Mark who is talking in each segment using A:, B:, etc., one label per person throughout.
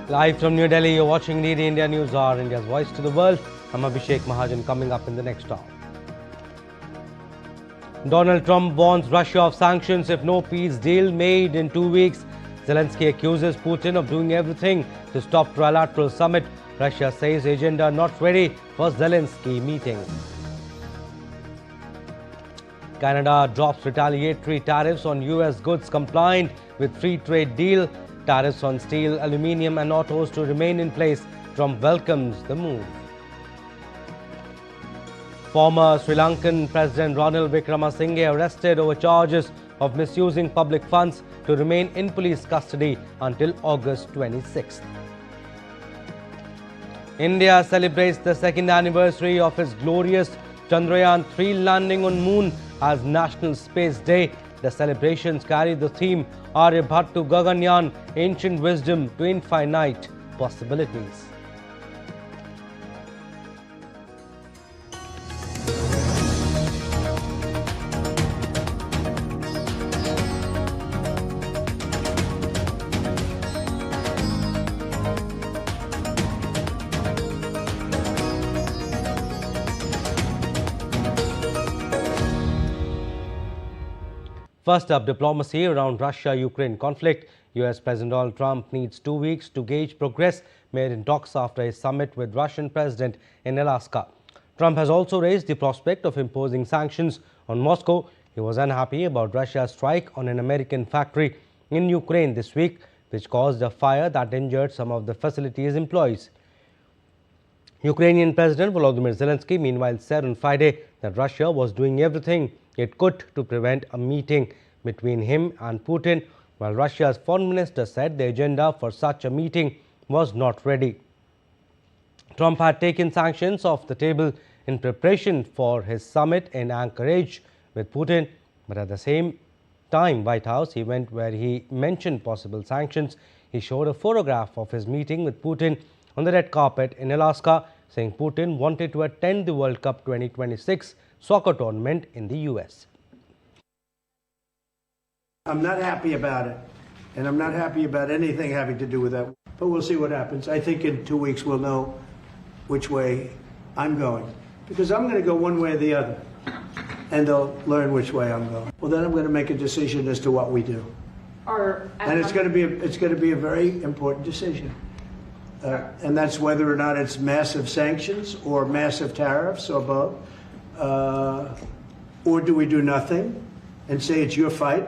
A: Live from New Delhi, you're watching DD India News Hour, India's voice to the world. I'm Abhishek Mahajan. Coming up in the next hour. Donald Trump warns Russia of sanctions if no peace deal made in 2 weeks. Zelensky accuses Putin of doing everything to stop trilateral summit. Russia says agenda not ready for Zelensky meeting. Canada drops retaliatory tariffs on US goods compliant with free trade deal. Tariffs on steel, aluminium and autos to remain in place. Trump welcomes the move. Former Sri Lankan President Ranil Wickremesinghe arrested over charges of misusing public funds to remain in police custody until August 26th. India celebrates the second anniversary of its glorious Chandrayaan-3 landing on Moon as National Space Day. The celebrations carry the theme Aryabhat to Gaganyaan, ancient wisdom to infinite possibilities. First up, diplomacy around Russia-Ukraine conflict. US President Donald Trump needs 2 weeks to gauge progress made in talks after a summit with Russian President in Alaska. Trump has also raised the prospect of imposing sanctions on Moscow. He was unhappy about Russia's strike on an American factory in Ukraine this week, which caused a fire that injured some of the facility's employees. Ukrainian President Volodymyr Zelensky, meanwhile, said on Friday that Russia was doing everything it could to prevent a meeting between him and Putin, while Russia's foreign minister said the agenda for such a meeting was not ready. Trump had taken sanctions off the table in preparation for his summit in Anchorage with Putin, but at the same time, White House event where he mentioned possible sanctions, he showed a photograph of his meeting with Putin on the red carpet in Alaska, saying Putin wanted to attend the World Cup 2026 soccer tournament in the US.
B: I'm not happy about it, and I'm not happy about anything having to do with that, but we'll see what happens. I think in 2 weeks we'll know which way I'm going, because I'm going to go one way or the other, and they'll learn which way I'm going. Well, then I'm going to make a decision as to what we do. And it's going to be a very important decision. And that's whether or not it's massive sanctions or massive tariffs or both. Or do we do nothing and say it's your fight?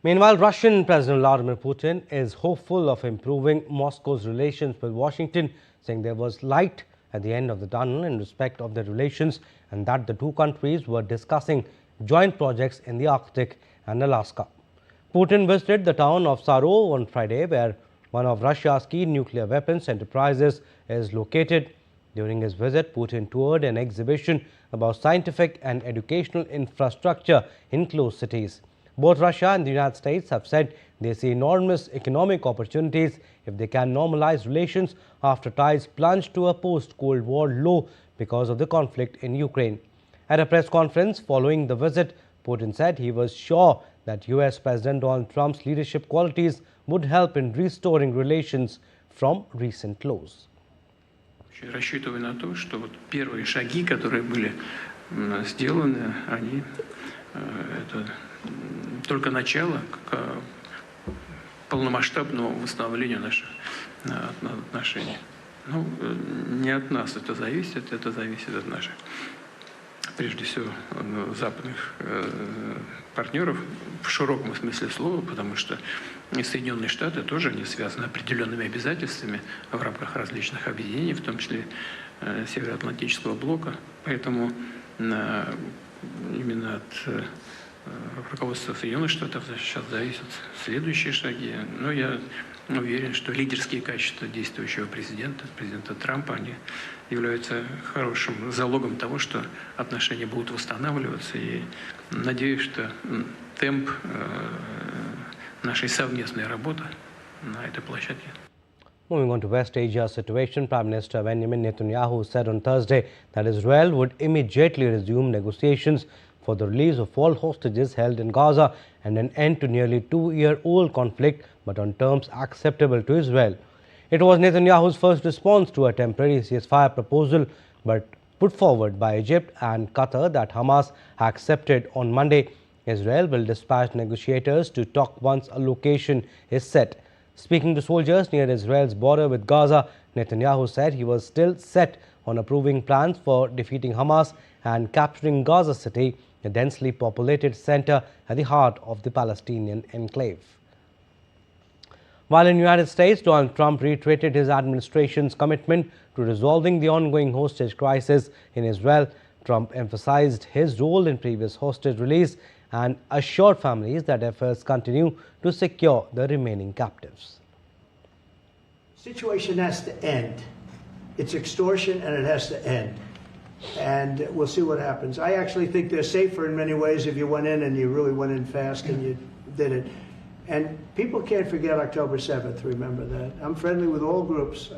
A: Meanwhile, Russian President Vladimir Putin is hopeful of improving Moscow's relations with Washington, saying there was light at the end of the tunnel in respect of their relations and that the two countries were discussing joint projects in the Arctic and Alaska. Putin visited the town of Saro on Friday, where one of Russia's key nuclear weapons enterprises is located. During his visit, Putin toured an exhibition about scientific and educational infrastructure in closed cities. Both Russia and the United States have said they see enormous economic opportunities if they can normalize relations after ties plunged to a post-Cold War low because of the conflict in Ukraine. At a press conference following the visit, Putin said he was sure that US President Donald Trump's leadership qualities would help in restoring relations from recent lows.
C: Рассчитываю на то, что вот первые шаги, которые были сделаны, они это только начало к полномасштабному восстановлению наших отношений. Ну, не от нас это зависит от наших, прежде всего, западных партнеров в широком смысле слова, потому что Соединенные Штаты тоже не связаны определенными обязательствами в рамках различных объединений, в том числе Североатлантического блока. Поэтому именно от руководства Соединенных Штатов сейчас зависят следующие шаги. Но я уверен, что лидерские качества действующего президента Трампа, они являются хорошим залогом того, что отношения будут восстанавливаться. И надеюсь, что темп нашей совместной работы на этой площадке.
A: Moving on to West Asia situation, Prime Minister Benjamin Netanyahu said on Thursday that Israel would immediately resume negotiations for the release of all hostages held in Gaza and an end to nearly 2-year-old conflict, but on terms acceptable to Israel. It was Netanyahu's first response to a temporary ceasefire proposal, but put forward by Egypt and Qatar that Hamas accepted on Monday. Israel will dispatch negotiators to talk once a location is set. Speaking to soldiers near Israel's border with Gaza, Netanyahu said he was still set on approving plans for defeating Hamas and capturing Gaza City, a densely populated center at the heart of the Palestinian enclave. While in the United States, Donald Trump reiterated his administration's commitment to resolving the ongoing hostage crisis in Israel, Trump emphasized his role in previous hostage release and assured families that efforts continue to secure the remaining captives.
B: The situation has to end. It's extortion and it has to end. And we'll see what happens. I actually think they're safer in many ways if you went in and you really went in fast and you did it. And people can't forget October 7th, remember that. I'm friendly with all groups.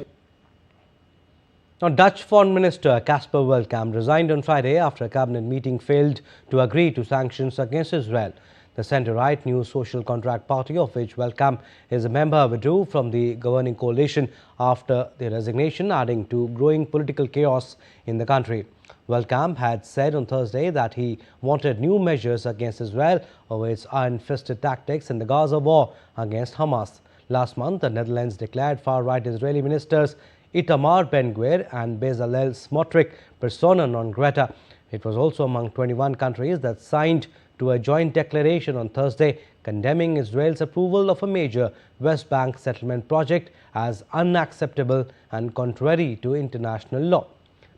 A: Now, Dutch Foreign Minister Casper Wellkamp resigned on Friday after a cabinet meeting failed to agree to sanctions against Israel. The centre-right New Social Contract Party, of which Wellkamp is a member, withdrew from the governing coalition after the resignation, adding to growing political chaos in the country. Wellkamp had said on Thursday that he wanted new measures against Israel over its iron-fisted tactics in the Gaza war against Hamas. Last month, the Netherlands declared far-right Israeli ministers Itamar Ben-Gvir and Bezalel Smotrich persona non grata. It was also among 21 countries that signed to a joint declaration on Thursday condemning Israel's approval of a major West Bank settlement project as unacceptable and contrary to international law.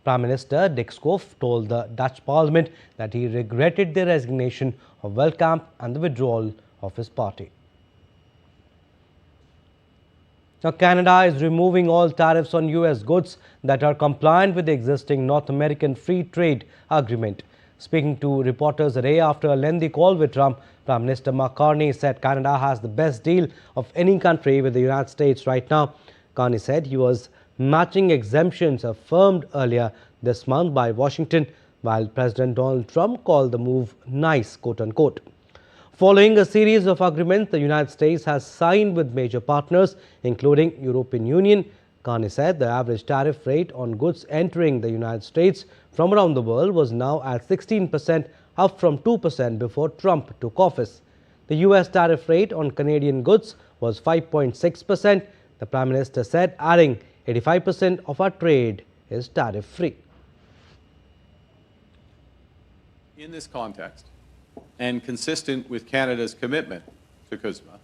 A: Prime Minister Dick Schoof told the Dutch Parliament that he regretted the resignation of Wellkamp and the withdrawal of his party. Now, Canada is removing all tariffs on U.S. goods that are compliant with the existing North American Free Trade Agreement. Speaking to reporters a day after a lengthy call with Trump, Prime Minister Mark Carney said Canada has the best deal of any country with the United States right now. Carney said he was matching exemptions affirmed earlier this month by Washington, while President Donald Trump called the move nice, quote-unquote. Following a series of agreements the United States has signed with major partners, including European Union, Carney said the average tariff rate on goods entering the United States from around the world was now at 16%, up from 2% before Trump took office. The U.S. tariff rate on Canadian goods was 5.6%, the Prime Minister said, adding 85% of our trade is tariff-free.
D: In this context, and consistent with Canada's commitment to CUSMA,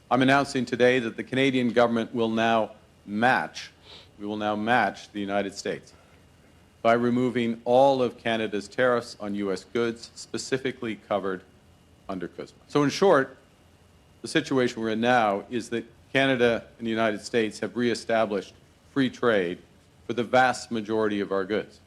D: I'm announcing today that the Canadian government will now match the United States by removing all of Canada's tariffs on U.S. goods specifically covered under CUSMA. So in short, the situation we're in now is that Canada and the United States have reestablished free trade for the vast majority of our goods.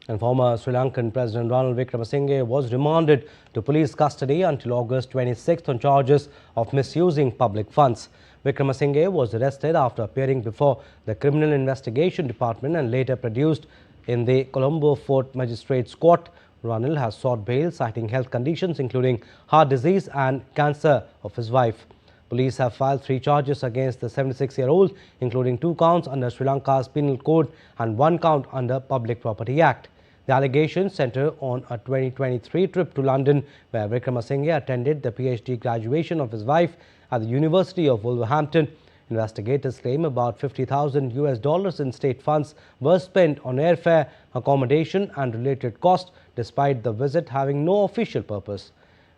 A: And former Sri Lankan President Ranil Wickremesinghe was remanded to police custody until August 26th on charges of misusing public funds. Wickremesinghe was arrested after appearing before the Criminal Investigation Department and later produced in the Colombo Fort Magistrates Court. Ranil has sought bail, citing health conditions including heart disease and cancer of his wife. Police have filed 3 charges against the 76-year-old, including 2 counts under Sri Lanka's Penal Code and 1 count under Public Property Act. The allegations center on a 2023 trip to London, where Wickremesinghe attended the PhD graduation of his wife at the University of Wolverhampton. Investigators claim about $50,000 in state funds were spent on airfare, accommodation and related costs, despite the visit having no official purpose.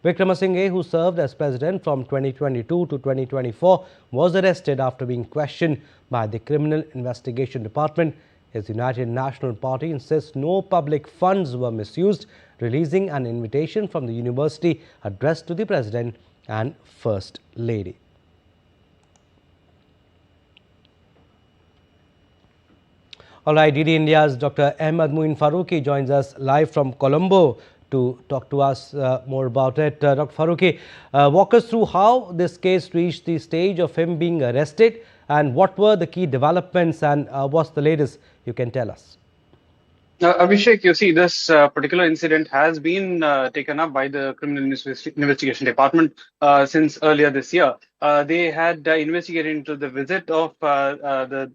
A: Wickremesinghe, who served as president from 2022 to 2024, was arrested after being questioned by the Criminal Investigation Department. His United National Party insists no public funds were misused, releasing an invitation from the university addressed to the President and First Lady. All right, DD India's Dr. Ahmed Moin Faruqi joins us live from Colombo to talk to us more about it. Dr. Faruqi, walk us through how this case reached the stage of him being arrested and what were the key developments and what's the latest you can tell us?
E: Abhishek, you see, this particular incident has been taken up by the Criminal Investigation Department since earlier this year. They had investigated into the visit of the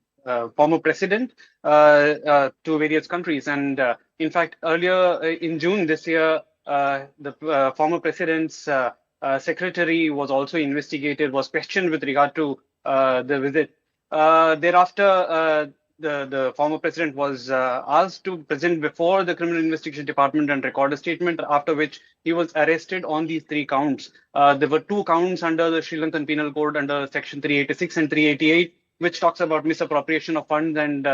E: former president to various countries. And in fact, earlier in June this year, the former president's secretary was also investigated, was questioned with regard to the visit. Thereafter, the former president was asked to present before the Criminal Investigation Department and record a statement, after which he was arrested on these 3 counts. There were 2 counts under the Sri Lankan Penal Code under Section 386 and 388, which talks about misappropriation of funds and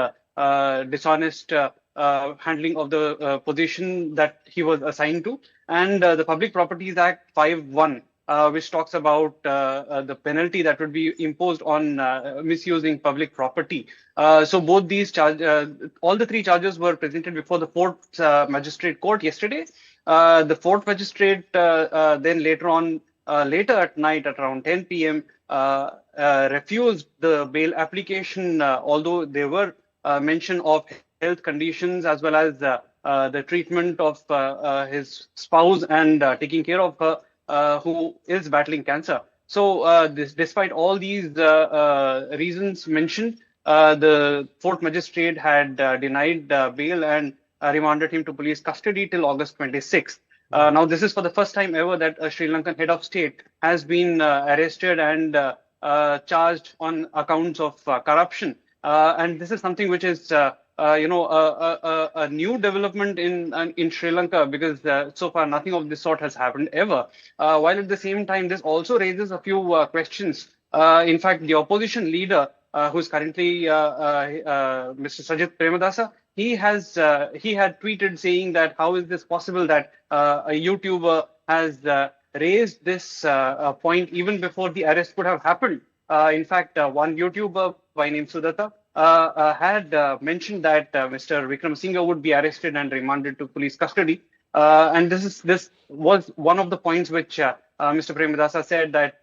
E: dishonest handling of the position that he was assigned to, and the Public Properties Act 5(1). Which talks about the penalty that would be imposed on misusing public property. So both these all the 3 charges were presented before the 4th Magistrate Court yesterday. The 4th Magistrate then later at night at around 10 p.m. Refused the bail application, although there were mention of health conditions as well as the treatment of his spouse and taking care of her, who is battling cancer. So despite all these reasons mentioned, the 4th Magistrate had denied bail and remanded him to police custody till August 26th. Now, this is for the first time ever that a Sri Lankan head of state has been arrested and charged on accounts of corruption. And this is something which is a new development in Sri Lanka, because so far nothing of this sort has happened ever. While at the same time, this also raises a few questions. In fact, the opposition leader, who is currently Mr. Sajith Premadasa, he had tweeted saying that how is this possible that a YouTuber has raised this point even before the arrest could have happened. In fact, one YouTuber by name Sudatta had mentioned that Mr. Wickramasinghe would be arrested and remanded to police custody. And this was one of the points which Mr. Premadasa said that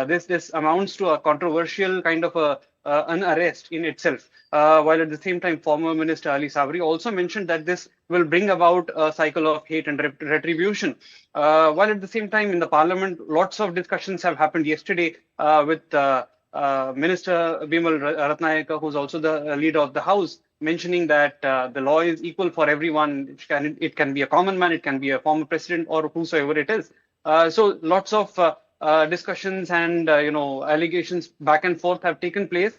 E: this amounts to a controversial kind of an arrest in itself. While at the same time, former Minister Ali Sabri also mentioned that this will bring about a cycle of hate and retribution. While at the same time, in the parliament, lots of discussions have happened yesterday with Minister Bimal Ratnayaka, who's also the leader of the House, mentioning that the law is equal for everyone. It can be a common man, it can be a former president, or whosoever it is. So lots of discussions and allegations back and forth have taken place.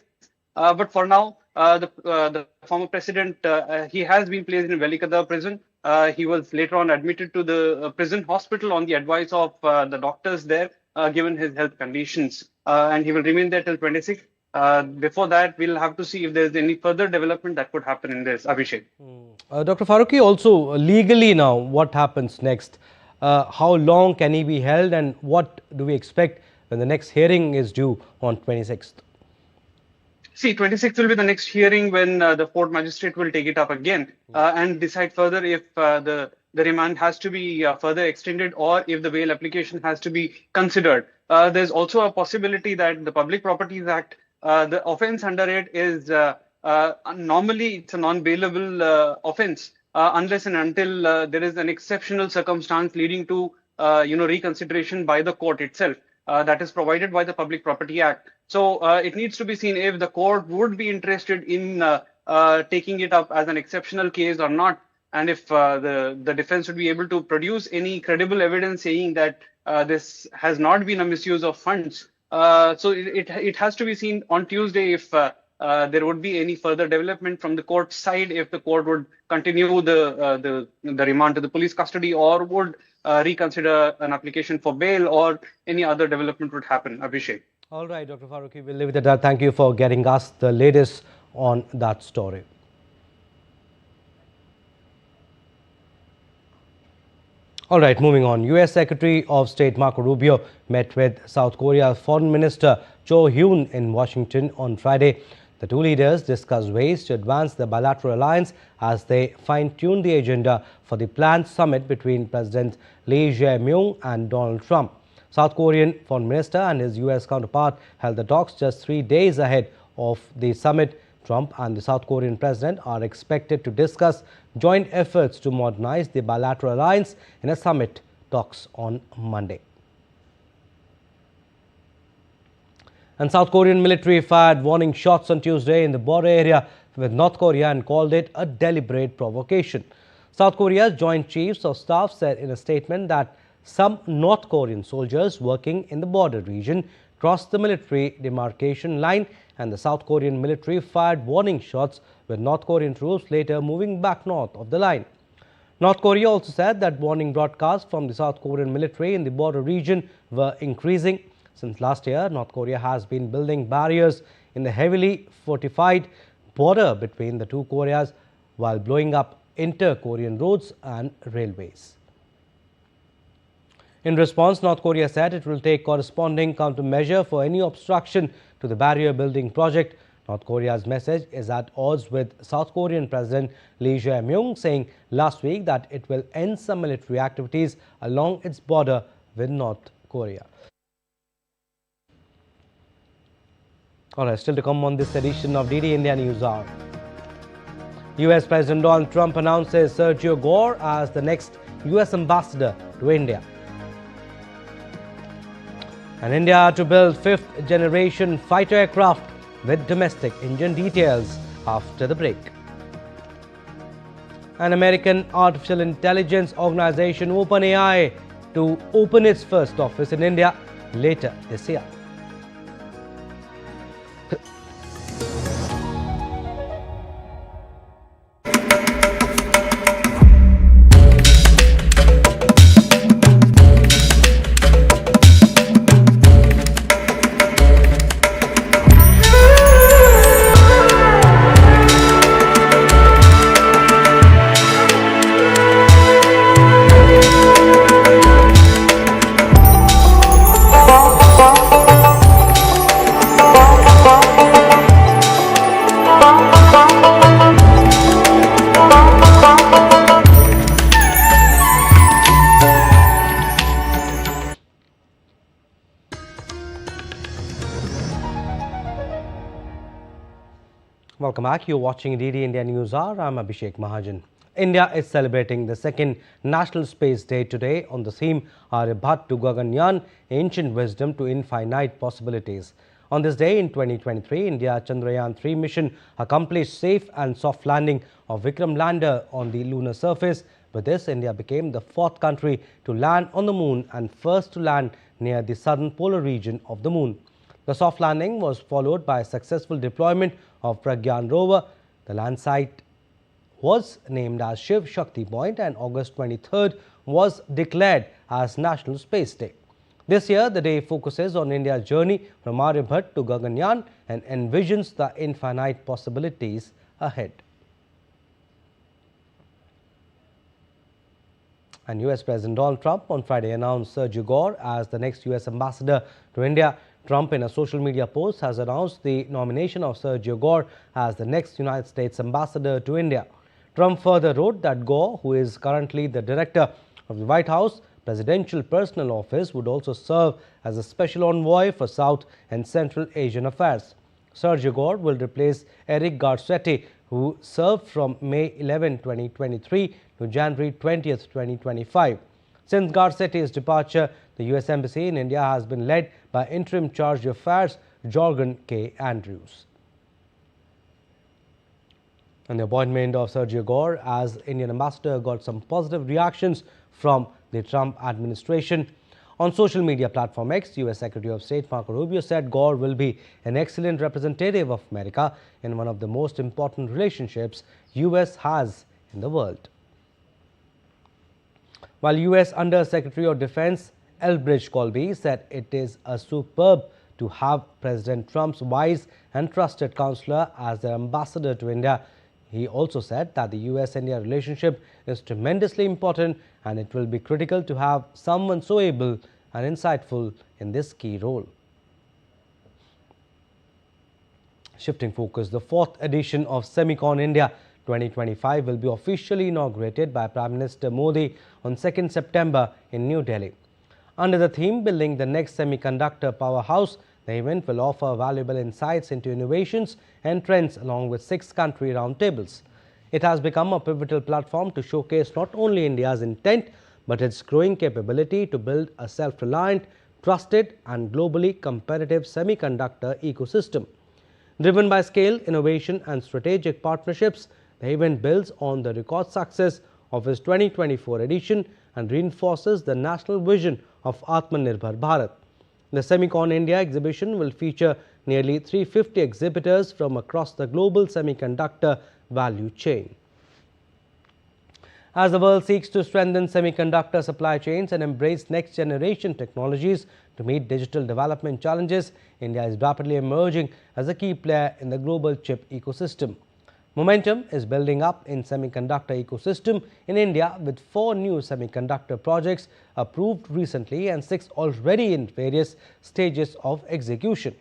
E: But for now, the former president, he has been placed in Velikada prison. He was later on admitted to the prison hospital on the advice of the doctors there, given his health conditions. And he will remain there till 26th. Before that, we'll have to see if there's any further development that could happen in this. Abhishek.
A: Dr. Farooqi, also legally now, what happens next? How long can he be held, and what do we expect when the next hearing is due on 26th?
E: See, 26th will be the next hearing when the 4th Magistrate will take it up again and decide further if the remand has to be further extended or if the bail application has to be considered. There's also a possibility that the Public Properties Act, the offense under it is normally it's a non-bailable offense unless and until there is an exceptional circumstance leading to reconsideration by the court itself. That is provided by the Public Property Act. So it needs to be seen if the court would be interested in taking it up as an exceptional case or not, and if the defense would be able to produce any credible evidence saying that this has not been a misuse of funds. So it has to be seen on Tuesday if there would be any further development from the court side, if the court would continue the remand to the police custody or would reconsider an application for bail, or any other development would happen. Abhishek.
A: All right, Dr. Farooqi, we'll leave it at that. Thank you for getting us the latest on that story. All right, moving on. U.S. Secretary of State Marco Rubio met with South Korea's Foreign Minister Cho Hyun in Washington on Friday. The two leaders discussed ways to advance the bilateral alliance as they fine-tune the agenda for the planned summit between President Lee Jae-myung and Donald Trump. South Korean Foreign Minister and his U.S. counterpart held the talks just 3 days ahead of the summit. Trump and the South Korean president are expected to discuss joint efforts to modernize the bilateral alliance in a summit talks on Monday. And South Korean military fired warning shots on Tuesday in the border area with North Korea and called it a deliberate provocation. South Korea's Joint Chiefs of Staff said in a statement that some North Korean soldiers working in the border region crossed the military demarcation line, and the South Korean military fired warning shots with North Korean troops later moving back north of the line. North Korea also said that warning broadcasts from the South Korean military in the border region were increasing. Since last year, North Korea has been building barriers in the heavily fortified border between the two Koreas while blowing up inter-Korean roads and railways. In response, North Korea said it will take corresponding countermeasure for any obstruction to the barrier building project. North Korea's message is at odds with South Korean President Lee Jae-myung saying last week that it will end some military activities along its border with North Korea. Alright, still to come on this edition of DD India News Hour. US President Donald Trump announces Sergio Gore as the next US ambassador to India. And India to build fifth-generation fighter aircraft with domestic engine. Details after the break. An American artificial intelligence organization OpenAI to open its first office in India later this year. Welcome back. You're watching DD India News Hour. I'm Abhishek Mahajan. India is celebrating the second National Space Day today on the theme Aryabhat to Gaganyaan, Ancient Wisdom to Infinite Possibilities. On this day in 2023, India Chandrayaan-3 mission accomplished safe and soft landing of Vikram lander on the lunar surface. With this, India became the fourth country to land on the moon and first to land near the southern polar region of the moon. The soft landing was followed by a successful deployment of Pragyan rover. The land site was named as Shiv Shakti Point, and August 23rd was declared as National Space Day. This year, the day focuses on India's journey from Aryabhat to Gaganyaan and envisions the infinite possibilities ahead. And US President Donald Trump on Friday announced Sergio Gore as the next US ambassador to India. Trump, in a social media post, has announced the nomination of Sergio Gore as the next United States ambassador to India. Trump further wrote that Gore, who is currently the director of the White House Presidential Personnel Office, would also serve as a special envoy for South and Central Asian affairs. Sergio Gore will replace Eric Garcetti, who served from May 11, 2023 to January 20, 2025. Since Garcetti's departure, the U.S. Embassy in India has been led by Interim Charge of Affairs Jorgen K. Andrews. And the appointment of Sergio Gore as Indian ambassador got some positive reactions from the Trump administration. On social media platform X, U.S. Secretary of State Marco Rubio said Gore will be an excellent representative of America in one of the most important relationships U.S. has in the world. While U.S. Under Secretary of Defense Elbridge Colby said it is a superb to have President Trump's wise and trusted counselor as their ambassador to India, he also said that the U.S.-India relationship is tremendously important and it will be critical to have someone so able and insightful in this key role. Shifting focus, the fourth edition of Semicon India 2025 will be officially inaugurated by Prime Minister Modi on 2nd September in New Delhi. Under the theme Building the Next Semiconductor Powerhouse, the event will offer valuable insights into innovations and trends along with 6 country roundtables. It has become a pivotal platform to showcase not only India's intent, but its growing capability to build a self-reliant, trusted and globally competitive semiconductor ecosystem. Driven by scale, innovation and strategic partnerships, the event builds on the record success of its 2024 edition and reinforces the national vision of Atmanirbhar Bharat. The Semicon India exhibition will feature nearly 350 exhibitors from across the global semiconductor value chain. As the world seeks to strengthen semiconductor supply chains and embrace next-generation technologies to meet digital development challenges, India is rapidly emerging as a key player in the global chip ecosystem. Momentum is building up in semiconductor ecosystem in India with 4 new semiconductor projects approved recently and 6 already in various stages of execution.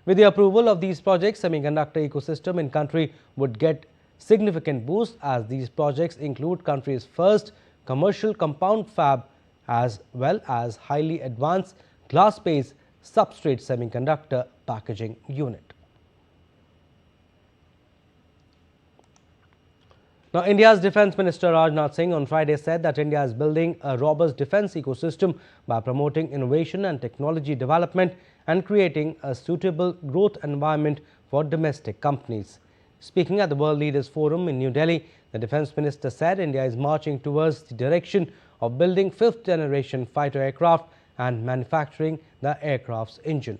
A: With the approval of these projects, semiconductor ecosystem in country would get significant boost as these projects include country's first commercial compound fab as well as highly advanced glass-based substrate semiconductor packaging unit. Now, India's Defence Minister Rajnath Singh on Friday said that India is building a robust defence ecosystem by promoting innovation and technology development and creating a suitable growth environment for domestic companies. Speaking at the World Leaders Forum in New Delhi, the Defence Minister said India is marching towards the direction of building 5th generation fighter aircraft and manufacturing the aircraft's engine.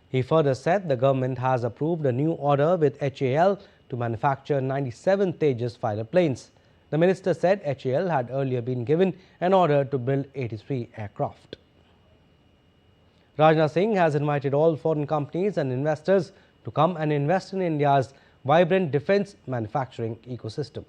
A: He further said the government has approved a new order with HAL to manufacture 97 Tejas fighter planes. The minister said HAL had earlier been given an order to build 83 aircraft. Rajnath Singh has invited all foreign companies and investors to come and invest in India's vibrant defence manufacturing ecosystem.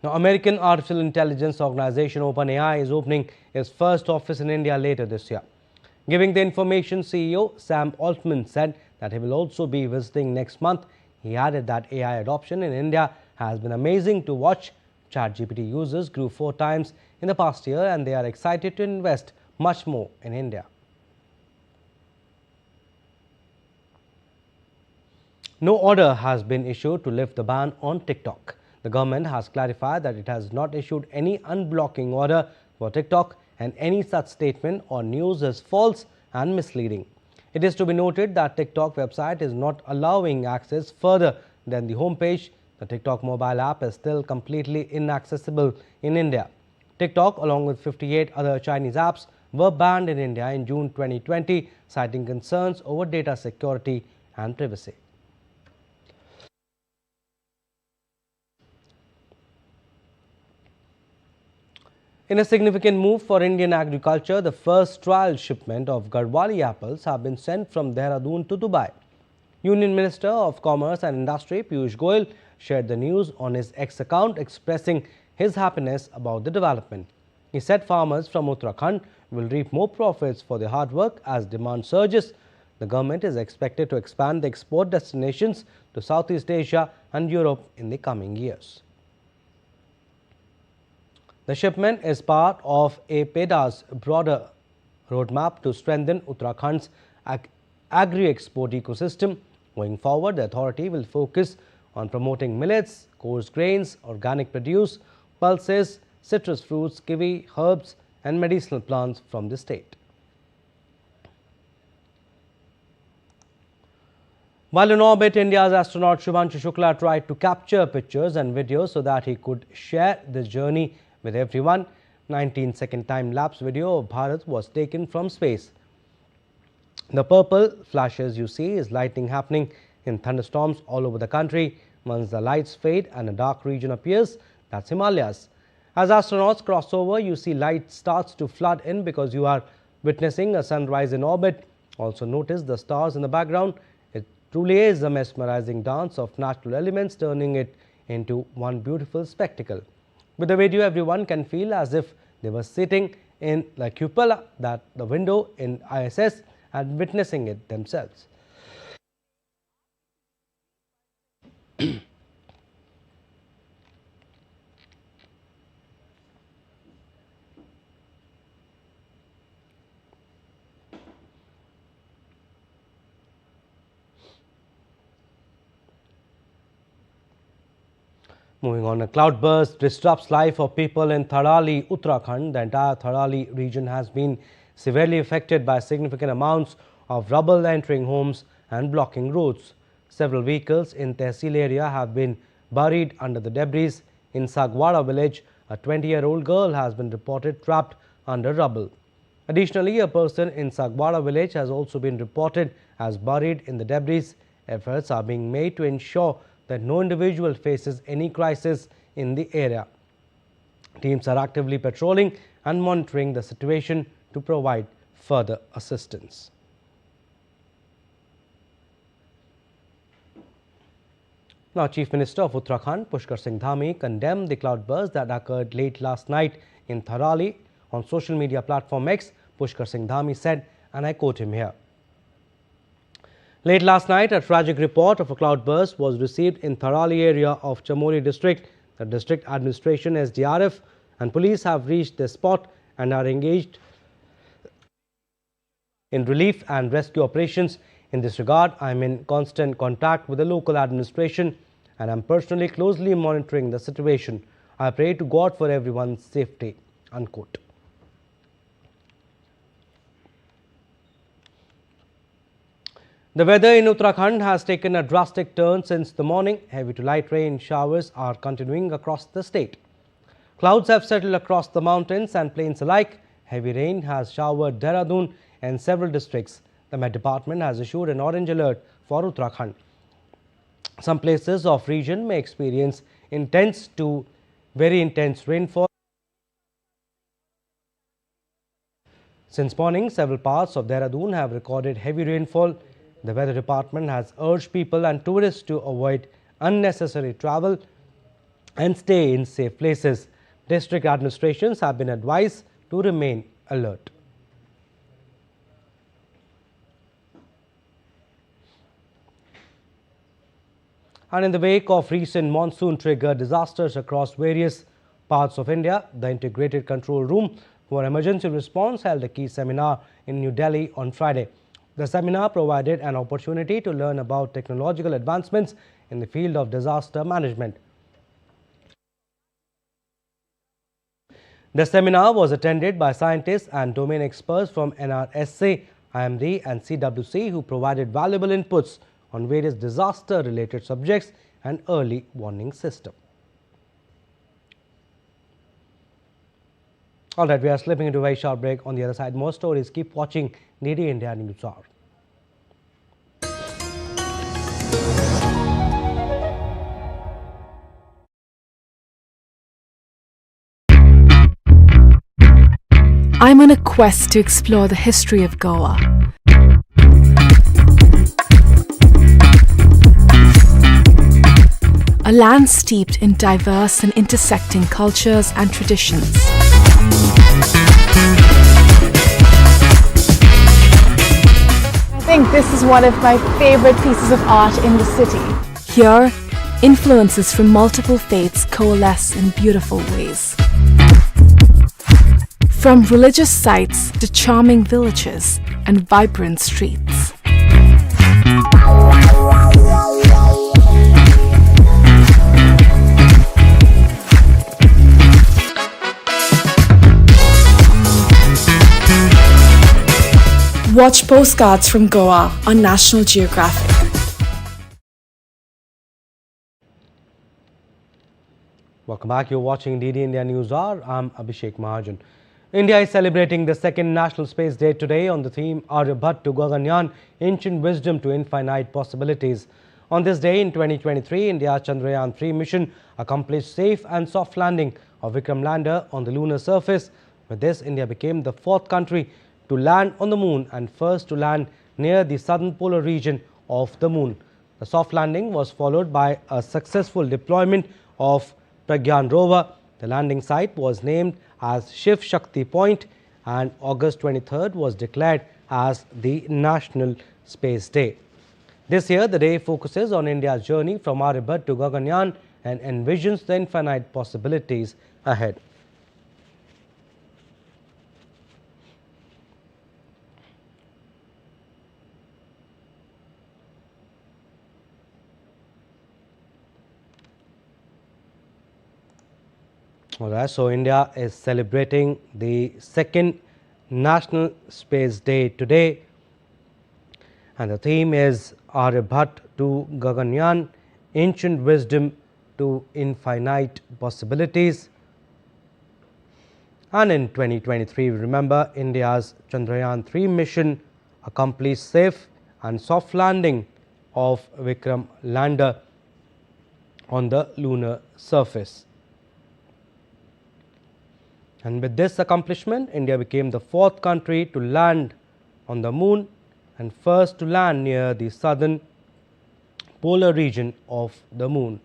A: Now, American artificial intelligence organization OpenAI is opening its first office in India later this year. Giving the information, CEO Sam Altman said that he will also be visiting next month. He added that AI adoption in India has been amazing to watch. ChatGPT users grew 4 times in the past year and they are excited to invest much more in India. No order has been issued to lift the ban on TikTok. The government has clarified that it has not issued any unblocking order for TikTok and any such statement or news is false and misleading. It is to be noted that TikTok website is not allowing access further than the homepage. The TikTok mobile app is still completely inaccessible in India. TikTok, along with 58 other Chinese apps, were banned in India in June 2020, citing concerns over data security and privacy. In a significant move for Indian agriculture, the first trial shipment of Garhwali apples have been sent from Dehradun to Dubai. Union Minister of Commerce and Industry Piyush Goyal shared the news on his X account, expressing his happiness about the development. He said farmers from Uttarakhand will reap more profits for their hard work as demand surges. The government is expected to expand the export destinations to Southeast Asia and Europe in the coming years. The shipment is part of APEDA's broader roadmap to strengthen Uttarakhand's agri-export ecosystem. Going forward, the authority will focus on promoting millets, coarse grains, organic produce, pulses, citrus fruits, kiwi, herbs and medicinal plants from the state. While in orbit, India's astronaut Shubhanshu Shukla tried to capture pictures and videos so that he could share this journey with everyone. 19-second time-lapse video of Bharat was taken from space. The purple flashes you see is lightning happening in thunderstorms all over the country. Once the lights fade and a dark region appears, that's Himalayas. As astronauts cross over, you see light starts to flood in because you are witnessing a sunrise in orbit. Also notice the stars in the background. It truly is a mesmerizing dance of natural elements, turning it into one beautiful spectacle. With the video, everyone can feel as if they were sitting in the cupola, that the window in ISS, and witnessing it themselves. Moving on, a cloudburst disrupts life of people in Tharali, Uttarakhand. The entire Tharali region has been severely affected by significant amounts of rubble entering homes and blocking roads. Several vehicles in Tehsil area have been buried under the debris. In Sagwada village, a 20-year-old girl has been reported trapped under rubble. Additionally, a person in Sagwada village has also been reported as buried in the debris. Efforts are being made to ensure that no individual faces any crisis in the area. Teams are actively patrolling and monitoring the situation to provide further assistance. Now, Chief Minister of Uttarakhand, Pushkar Singh Dhami, condemned the cloudburst that occurred late last night in Tharali. On social media platform X, Pushkar Singh Dhami said, and I quote him here: "Late last night, a tragic report of a cloudburst was received in Tharali area of Chamoli district. The district administration, SDRF and police have reached the spot and are engaged in relief and rescue operations. In this regard, I am in constant contact with the local administration and I am personally closely monitoring the situation. I pray to God for everyone's safety." Unquote. The weather in Uttarakhand has taken a drastic turn since the morning. Heavy to light rain showers are continuing across the state. Clouds have settled across the mountains and plains alike. Heavy rain has showered Dehradun and several districts. The Met Department has issued an orange alert for Uttarakhand. Some places of region may experience intense to very intense rainfall. Since morning, several parts of Dehradun have recorded heavy rainfall. The Weather Department has urged people and tourists to avoid unnecessary travel and stay in safe places. District administrations have been advised to remain alert. And in the wake of recent monsoon-triggered disasters across various parts of India, the Integrated Control Room for Emergency Response held a key seminar in New Delhi on Friday. The seminar provided an opportunity to learn about technological advancements in the field of disaster management. The seminar was attended by scientists and domain experts from NRSA, IMD and CWC who provided valuable inputs on various disaster-related subjects and early warning system. All right, we are slipping into a very short break. On the other side, more stories. Keep watching DD India News Hour.
F: I'm on a quest to explore the history of Goa. A land steeped in diverse and intersecting cultures and traditions.
G: I think this is one of my favorite pieces of art in the city.
F: Here, influences from multiple faiths coalesce in beautiful ways. From religious sites to charming villages and vibrant streets. Watch Postcards from Goa on National Geographic.
A: Welcome back. You're watching DD India News Hour. I'm Abhishek Mahajan. India is celebrating the second National Space Day today on the theme Aryabhat to Gaganyaan, Ancient Wisdom to Infinite Possibilities. On this day in 2023, India's Chandrayaan-3 mission accomplished safe and soft landing of Vikram lander on the lunar surface. With this, India became the fourth country to land on the moon and first to land near the southern polar region of the moon. The soft landing was followed by a successful deployment of Pragyan rover. The landing site was named as Shiv Shakti Point and August 23rd was declared as the National Space Day. This year, the day focuses on India's journey from Aryabhat to Gaganyaan and envisions the infinite possibilities ahead. Alright, so India is celebrating the second National Space Day today, and the theme is Aryabhat to Gaganyaan, Ancient Wisdom to Infinite Possibilities. And in 2023, remember, India's Chandrayaan-3 mission accomplished safe and soft landing of Vikram lander on the lunar surface. And with this accomplishment, India became the 4th country to land on the moon and first to land near the southern polar region of the moon.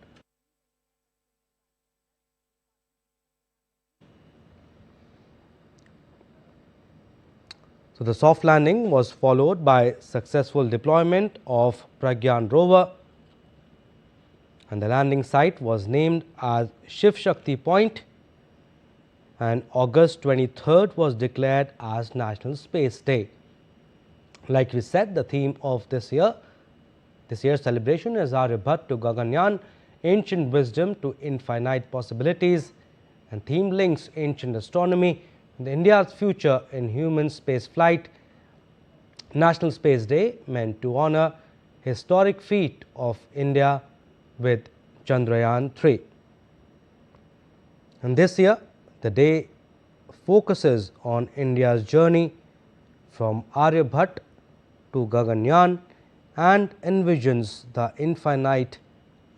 A: So the soft landing was followed by successful deployment of Pragyan rover, and the landing site was named as Shiv Shakti Point, and August 23rd was declared as National Space Day. Like we said, the theme of this year's celebration is Aryabhat to Gaganyaan, Ancient Wisdom to Infinite Possibilities, and theme links ancient astronomy with India's future in human space flight. National Space Day meant to honor historic feat of India with Chandrayaan-3. And this year, the day focuses on India's journey from Aryabhat to Gaganyaan and envisions the infinite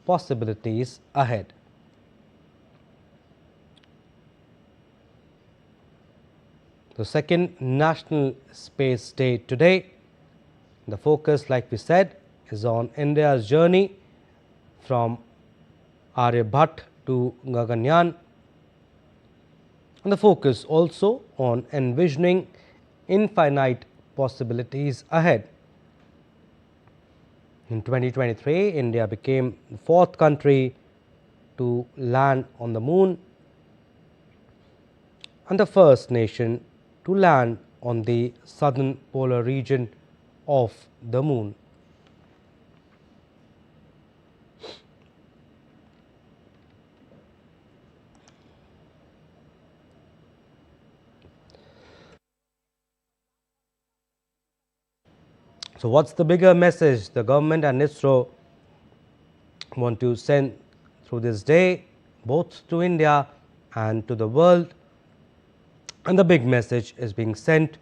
A: possibilities ahead. The second National Space Day today. The focus, like we said, is on India's journey from Aryabhat to Gaganyaan, and the focus also on envisioning infinite possibilities ahead. In 2023, India became the 4th country to land on the moon and the first nation to land on the southern polar region of the moon. So what's the bigger message the government and ISRO want to send through this day, both to India and to the world? And the big message is being sent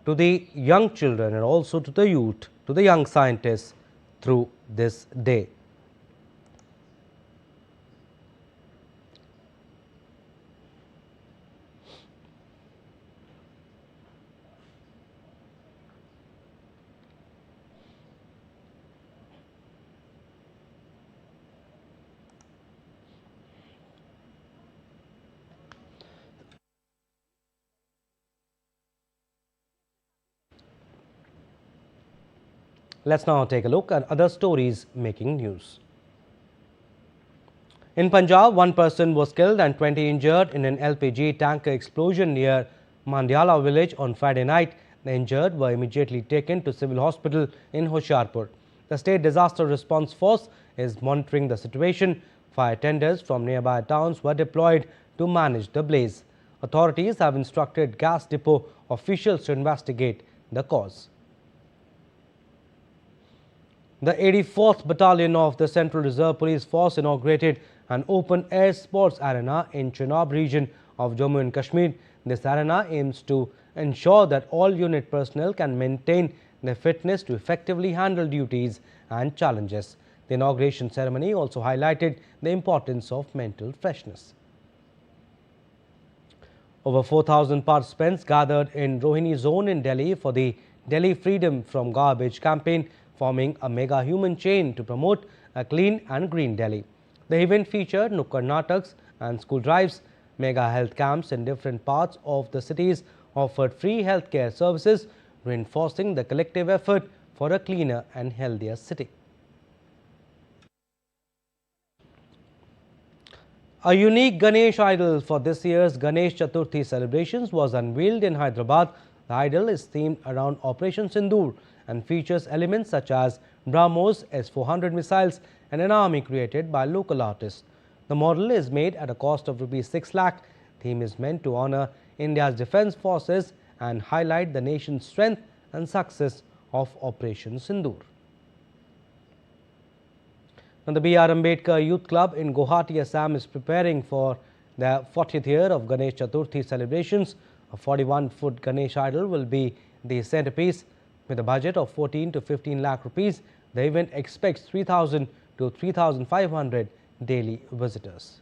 A: to the young children and also to the youth, to the young scientists through this day. Let's now take a look at other stories making news. In Punjab, 1 person was killed and 20 injured in an LPG tanker explosion near Mandiala village on Friday night. The injured were immediately taken to civil hospital in Hoshiarpur. The State Disaster Response Force is monitoring the situation. Fire tenders from nearby towns were deployed to manage the blaze. Authorities have instructed gas depot officials to investigate the cause. The 84th Battalion of the Central Reserve Police Force inaugurated an open-air sports arena in Chenab region of Jammu and Kashmir. This arena aims to ensure that all unit personnel can maintain their fitness to effectively handle duties and challenges. The inauguration ceremony also highlighted the importance of mental freshness. Over 4,000 participants gathered in Rohini Zone in Delhi for the Delhi Freedom from Garbage campaign, forming a mega human chain to promote a clean and green Delhi. The event featured Nukkad Nataks and school drives. Mega health camps in different parts of the cities offered free healthcare services, reinforcing the collective effort for a cleaner and healthier city. A unique Ganesh idol for this year's Ganesh Chaturthi celebrations was unveiled in Hyderabad. The idol is themed around Operation Sindoor and features elements such as BrahMos S-400 missiles and an army created by local artists. The model is made at a cost of Rs 6 lakh. Theme is meant to honor India's defence forces and highlight the nation's strength and success of Operation Sindoor. Now, the B.R. Ambedkar Youth Club in Guwahati, Assam is preparing for the 40th year of Ganesh Chaturthi celebrations. A 41-foot Ganesh idol will be the centerpiece. With a budget of 14 to 15 lakh rupees, the event expects 3,000 to 3,500 daily visitors.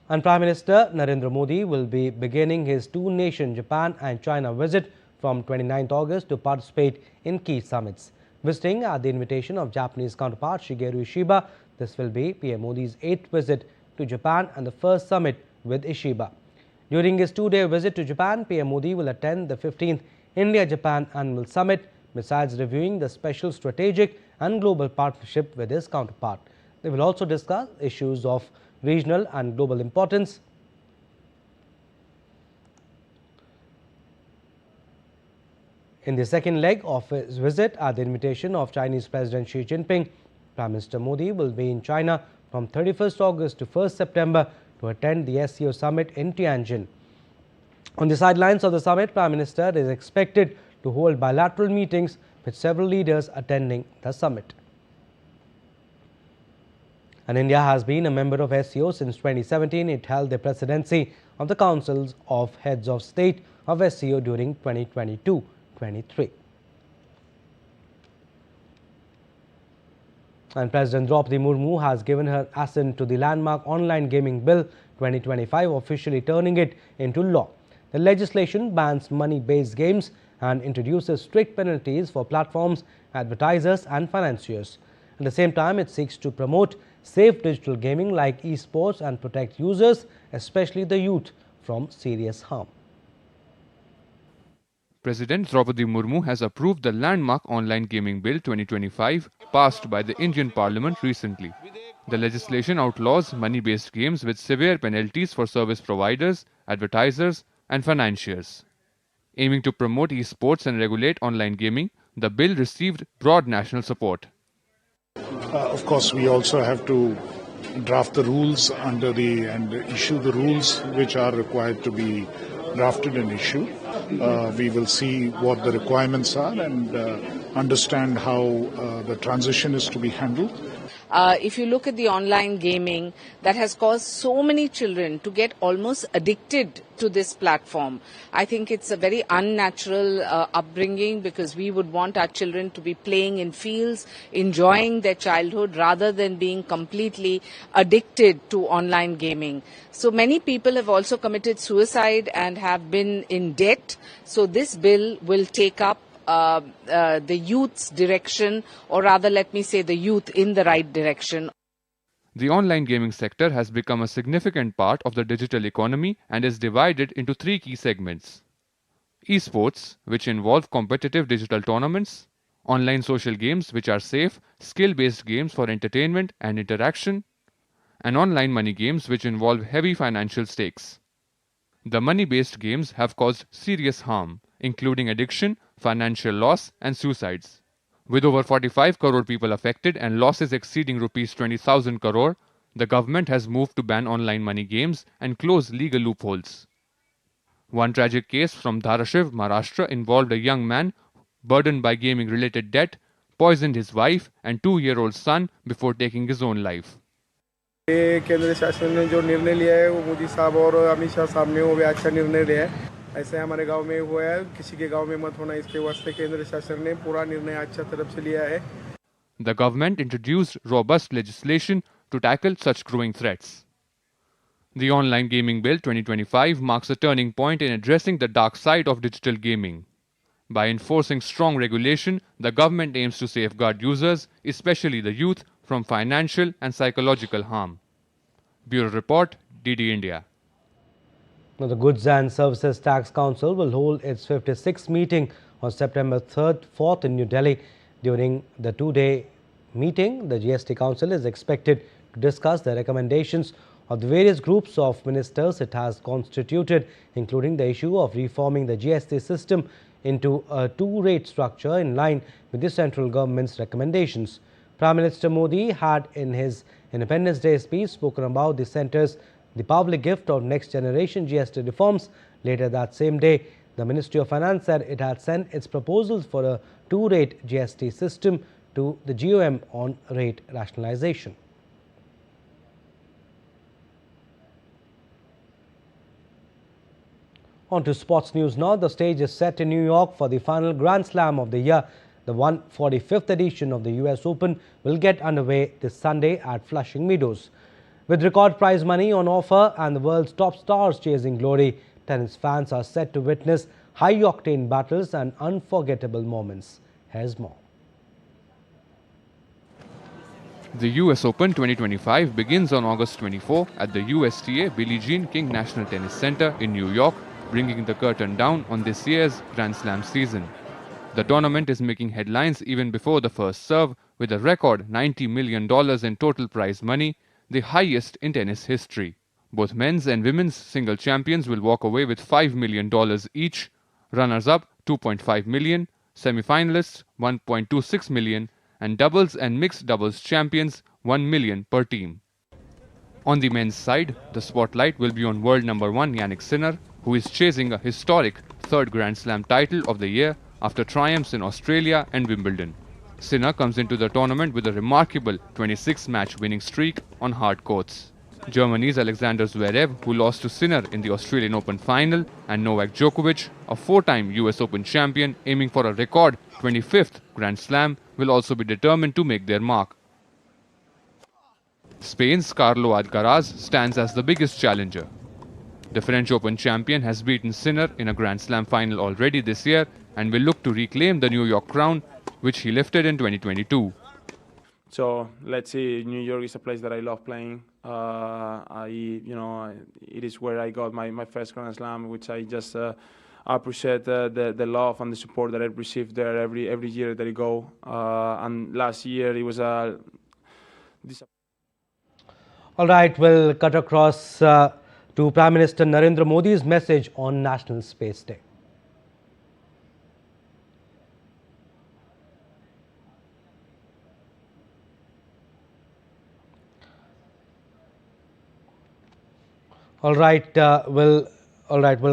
A: And Prime Minister Narendra Modi will be beginning his two-nation Japan and China visit from 29th August to participate in key summits. Visiting at the invitation of Japanese counterpart Shigeru Ishiba, this will be PM Modi's 8th visit to Japan and the first summit with Ishiba. During his two-day visit to Japan, PM Modi will attend the 15th India-Japan Annual Summit, besides reviewing the special strategic and global partnership with his counterpart. They will also discuss issues of regional and global importance. In the second leg of his visit at the invitation of Chinese President Xi Jinping, Prime Minister Modi will be in China from 31st August to 1st September to attend the SCO summit in Tianjin. On the sidelines of the summit, Prime Minister is expected to hold bilateral meetings with several leaders attending the summit. And India has been a member of SCO since 2017. It held the presidency of the Councils of Heads of State of SCO during 2022-23. And President Draupadi Murmu has given her assent to the landmark Online Gaming Bill 2025, officially turning it into law. The legislation bans money-based games and introduces strict penalties for platforms, advertisers and financiers. At the same time, it seeks to promote safe digital gaming like esports and protect users, especially the youth, from serious harm.
H: President Draupadi Murmu has approved the landmark Online Gaming Bill 2025 passed by the Indian Parliament recently. The legislation outlaws money-based games with severe penalties for service providers, advertisers and financiers. Aiming to promote esports and regulate online gaming, the bill received broad national support.
I: Of course, we also have to draft the rules and issue the rules which are required to be drafted and issued. We will see what the requirements are and understand how the transition is to be handled.
J: If you look at the online gaming, that has caused so many children to get almost addicted to this platform. I think it's a very unnatural upbringing, because we would want our children to be playing in fields, enjoying their childhood, rather than being completely addicted to online gaming. So many people have also committed suicide and have been in debt. So this bill will take up the youth's direction, or rather, let me say, the youth in the right direction.
H: The online gaming sector has become a significant part of the digital economy and is divided into three key segments: esports, which involve competitive digital tournaments; online social games, which are safe, skill-based games for entertainment and interaction; and online money games, which involve heavy financial stakes. The money-based games have caused serious harm, including addiction, financial loss and suicides. With over 45 crore people affected and losses exceeding Rs 20,000 crore, the government has moved to ban online money games and close legal loopholes. One tragic case from Doordarshan, Maharashtra involved a young man burdened by gaming-related debt, poisoned his wife and 2-year-old son before taking his own life.
K: केंद्र शासन ने जो निर्णय लिया है वो मोदी साहब और अमित शाह साहब ने वो भी अच्छा निर्णय लिया है। ऐसे हमारे गांव में हुआ है, किसी के गांव में मत होना, इसके वास्ते केंद्र शासन ने पूरा निर्णय अच्छा तरफ से लिया है।
H: The government introduced robust legislation to tackle such growing threats. The Online Gaming Bill 2025 marks a turning point in addressing the dark side of digital gaming. By enforcing strong regulation, the government aims to safeguard users, especially the youth, from financial and psychological harm. Bureau Report, DD India.
A: Now, the Goods and Services Tax Council will hold its 56th meeting on September 3rd, 4th in New Delhi. During the two-day meeting, the GST Council is expected to discuss the recommendations of the various groups of ministers it has constituted, including the issue of reforming the GST system into a two-rate structure in line with the central government's recommendations. Prime Minister Modi had in his Independence Day speech spoken about the centre's Deepavali gift of next generation GST reforms. Later that same day, the Ministry of Finance said it had sent its proposals for a two-rate GST system to the GOM on rate rationalization. On to sports news now. The stage is set in New York for the final Grand Slam of the year. The 145th edition of the US Open will get underway this Sunday at Flushing Meadows. With record prize money on offer and the world's top stars chasing glory, tennis fans are set to witness high-octane battles and unforgettable moments. Here's more.
H: The US Open 2025 begins on August 24 at the USTA Billie Jean King National Tennis Center in New York, bringing the curtain down on this year's Grand Slam season. The tournament is making headlines even before the first serve, with a record $90 million in total prize money, the highest in tennis history. Both men's and women's single champions will walk away with $5 million each, runners-up $2.5 million, semi-finalists $1.26 million, and doubles and mixed doubles champions $1 million per team. On the men's side, the spotlight will be on world number 1 Jannik Sinner, who is chasing a historic third Grand Slam title of the year after triumphs in Australia and Wimbledon. Sinner comes into the tournament with a remarkable 26-match winning streak on hard courts. Germany's Alexander Zverev, who lost to Sinner in the Australian Open final, and Novak Djokovic, a four-time US Open champion aiming for a record 25th Grand Slam, will also be determined to make their mark. Spain's Carlo Alcaraz stands as the biggest challenger. The French Open champion has beaten Sinner in a Grand Slam final already this year and will look to reclaim the New York crown, which he lifted in 2022.
L: So let's see. New York is a place that I love playing. It is where I got my first Grand Slam, which I just appreciate the love and the support that I've received there every year that I go. And last year it was a.
A: All right, we'll cut across to Prime Minister Narendra Modi's message on National Space Day. All right, we'll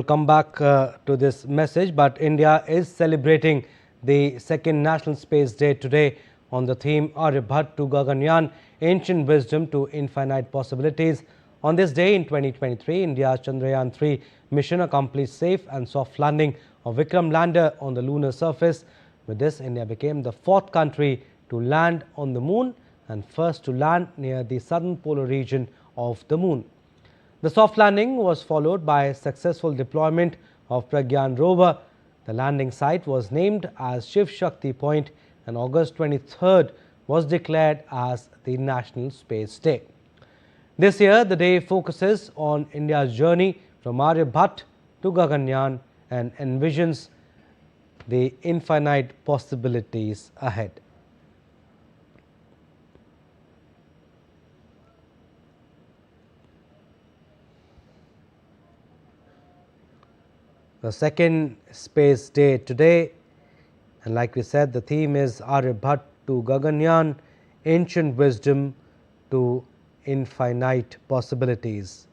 A: come back to this message, but India is celebrating the second National Space Day today on the theme Aryabhat to Gaganyaan, Ancient Wisdom to Infinite Possibilities. On this day in 2023, India's Chandrayaan-3 mission accomplished safe and soft landing of Vikram lander on the lunar surface. With this, India became the fourth country to land on the moon and first to land near the southern polar region of the moon. The soft landing was followed by successful deployment of Pragyan rover. The landing site was named as Shiv Shakti Point, and August 23rd was declared as the National Space Day. This year, the day focuses on India's journey from Aryabhat to Gaganyaan and envisions the infinite possibilities ahead. The second Space Day today, and like we said, the theme is Aryabhat to Gaganyaan, Ancient Wisdom to Infinite Possibilities.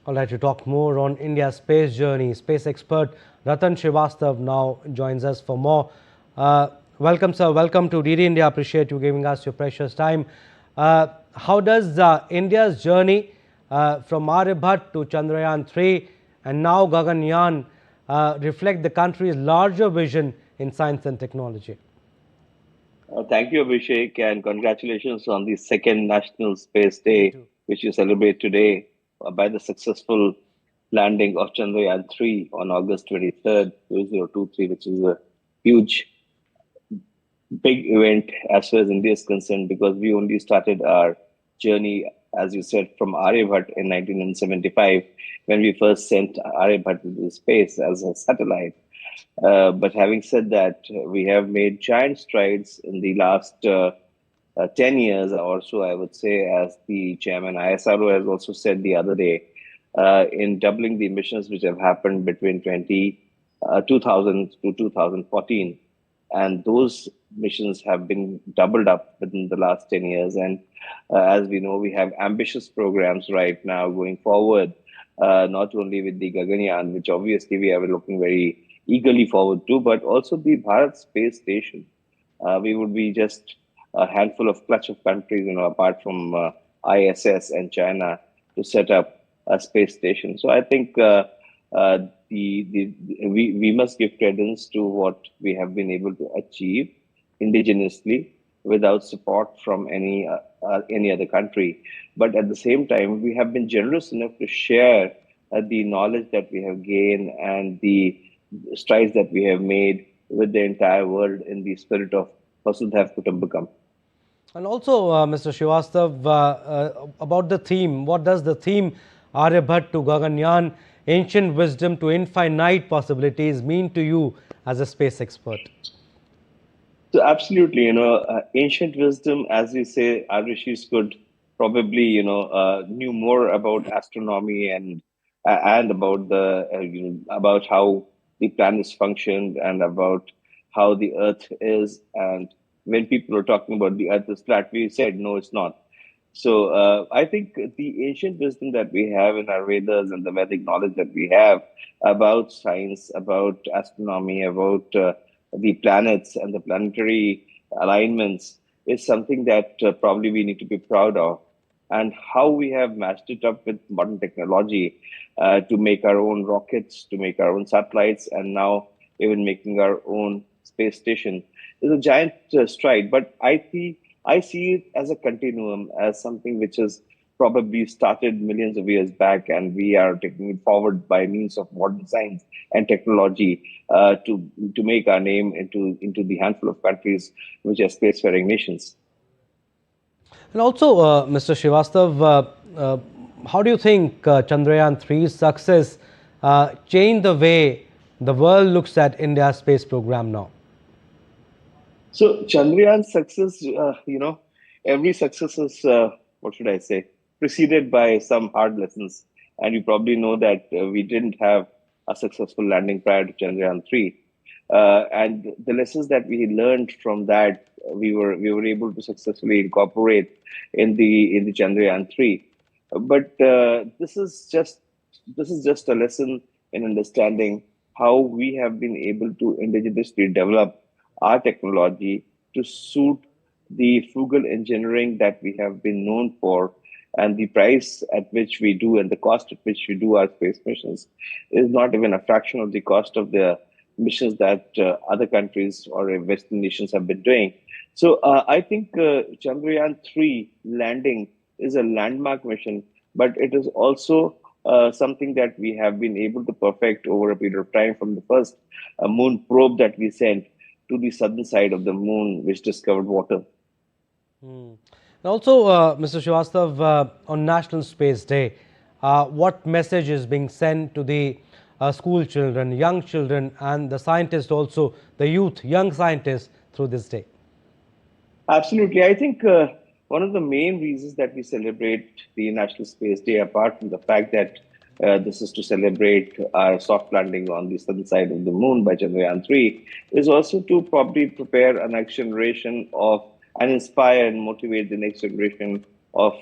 A: All right, to talk more on India's space journey, space expert Ratan Srivastav now joins us for more. Welcome, sir. Welcome to DD India. Appreciate you giving us your precious time. How does India's journey from Aryabhat to Chandrayaan-3 and now Gaganyaan reflect the country's larger vision in science and technology?
M: Thank you, Abhishek, and congratulations on the second National Space Day, which you celebrate today by the successful landing of Chandrayaan-3 on August 23rd, 2023, which is a huge, big event as far as India is concerned, because we only started our journey, as you said, from Aryabhat in 1975, when we first sent Aryabhat into space as a satellite. But having said that, we have made giant strides in the last 10 years or so, I would say, as the chairman ISRO has also said the other day, in doubling the emissions which have happened between 2000 to 2014. And those missions have been doubled up within the last 10 years. And as we know, we have ambitious programs right now going forward, not only with the Gaganyaan, which obviously we are looking very eagerly forward to, but also the Bharat Space Station. We would be just a handful of clutch of countries, apart from ISS and China, to set up a space station. So I think we must give credence to what we have been able to achieve indigenously without support from any other country. But at the same time, we have been generous enough to share the knowledge that we have gained and the strides that we have made with the entire world in the spirit of Vasudhaiv Kutumbakam.
A: And also, Mr. Srivastav, about the theme, what does the theme Aryabhat to Gaganyaan, ancient wisdom to infinite possibilities mean to you as a space expert?
M: So absolutely, ancient wisdom, as we say, our rishis could probably, knew more about astronomy and about about how the planets functioned and about how the Earth is. And when people were talking about the Earth is flat, we said, no, it's not. So I think the ancient wisdom that we have in our Vedas and the Vedic knowledge that we have about science, about astronomy, about the planets and the planetary alignments is something that probably we need to be proud of. And how we have matched it up with modern technology to make our own rockets, to make our own satellites, and now even making our own space station is a giant stride. But I see it as a continuum, as something which has probably started millions of years back, and we are taking it forward by means of modern science and technology to make our name into the handful of countries which are spacefaring nations.
A: And also, Mr. Srivastav, how do you think Chandrayaan-3's success changed the way the world looks at India's space program now?
M: So Chandrayaan's success, every success is, preceded by some hard lessons. And you probably know that we didn't have a successful landing prior to Chandrayaan-3. And the lessons that we learned from that, we were able to successfully incorporate in the Chandrayaan-3. But this is just a lesson in understanding how we have been able to indigenously develop our technology to suit the frugal engineering that we have been known for, and the price at which we do and the cost at which we do our space missions is not even a fraction of the cost of the missions that other countries or Western nations have been doing. So I think Chandrayaan-3 landing is a landmark mission, but it is also something that we have been able to perfect over a period of time, from the first moon probe that we sent to the southern side of the moon, which discovered water.
A: And also, Mr. Srivastav, on National Space Day, what message is being sent to the school children, young children, and the scientists also, the youth, young scientists through this day?
M: Absolutely. I think one of the main reasons that we celebrate the National Space Day, apart from the fact that this is to celebrate our soft landing on the southern side of the moon by Chandrayaan-3, is also to probably prepare a next generation of and inspire and motivate the next generation of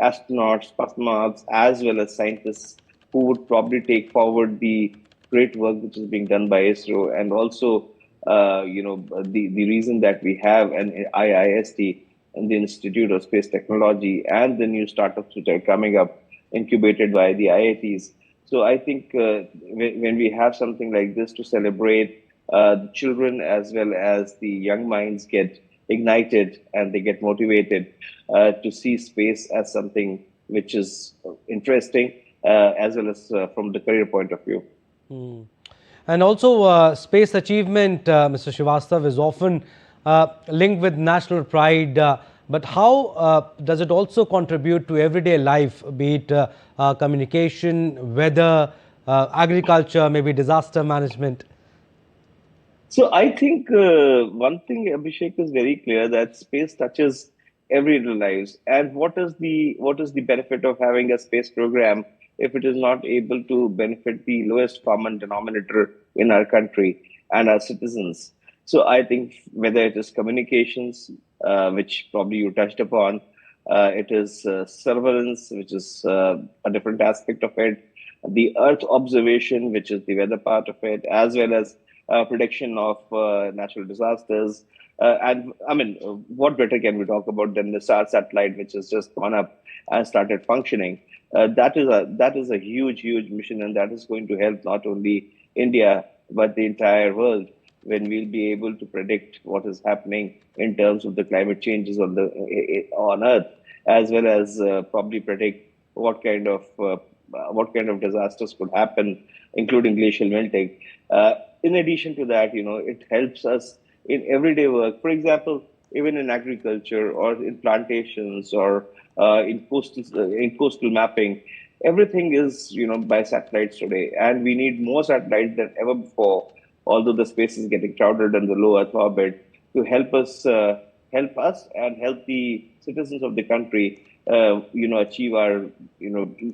M: astronauts, cosmonauts, as well as scientists who would probably take forward the great work which is being done by ISRO, and also, the reason that we have an IIST and the Institute of Space Technology and the new startups which are coming up, incubated by the IITs. So I think when we have something like this to celebrate, the children as well as the young minds get ignited and they get motivated to see space as something which is interesting, as well as from the career point of view.
A: And also, space achievement, Mr. Srivastav, is often linked with national pride. But how does it also contribute to everyday life, be it communication, weather, agriculture, maybe disaster management?
M: So I think one thing, Abhishek, is very clear that space touches everyday lives. And what is the benefit of having a space program if it is not able to benefit the lowest common denominator in our country and our citizens? So I think whether it is communications, which probably you touched upon, it is surveillance, which is a different aspect of it, the Earth observation, which is the weather part of it, as well as prediction of natural disasters. And I mean, what better can we talk about than the STAR satellite, which has just gone up and started functioning? That is a huge mission, and that is going to help not only India but the entire world when we'll be able to predict what is happening in terms of the climate changes on Earth, as well as probably predict what kind of disasters could happen, including glacial melting. In addition to that, it helps us in everyday work. For example, even in agriculture or in plantations or in coastal mapping, everything is by satellites today, and we need more satellites than ever before. Although the space is getting crowded in the low Earth orbit, to help us and help the citizens of the country, achieve our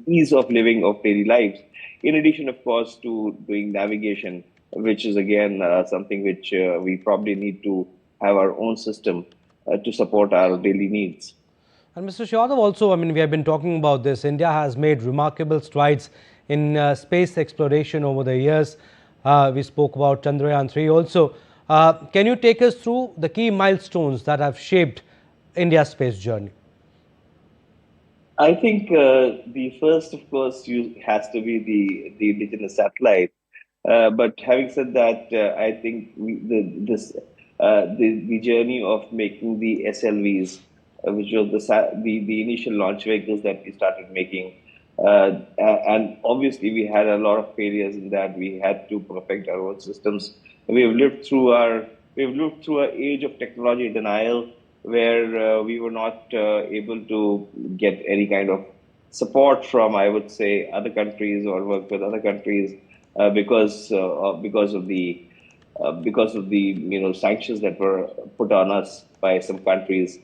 M: ease of living of daily lives. In addition, of course, to doing navigation, which is again something which we probably need to have our own system to support our daily needs.
A: And Mr. Srivastav, also, I mean, we have been talking about this. India has made remarkable strides in space exploration over the years. We spoke about Chandrayaan-3 also. Can you take us through the key milestones that have shaped India's space journey?
M: I think the first, of course, has to be the indigenous satellite. But having said that, I think the journey of making the SLVs, which was the initial launch vehicles that we started making, and obviously we had a lot of failures in that. We had to perfect our own systems. We have lived through an age of technology denial, where we were not able to get any kind of support from, I would say, other countries or work with other countries because of the sanctions that were put on us by some countries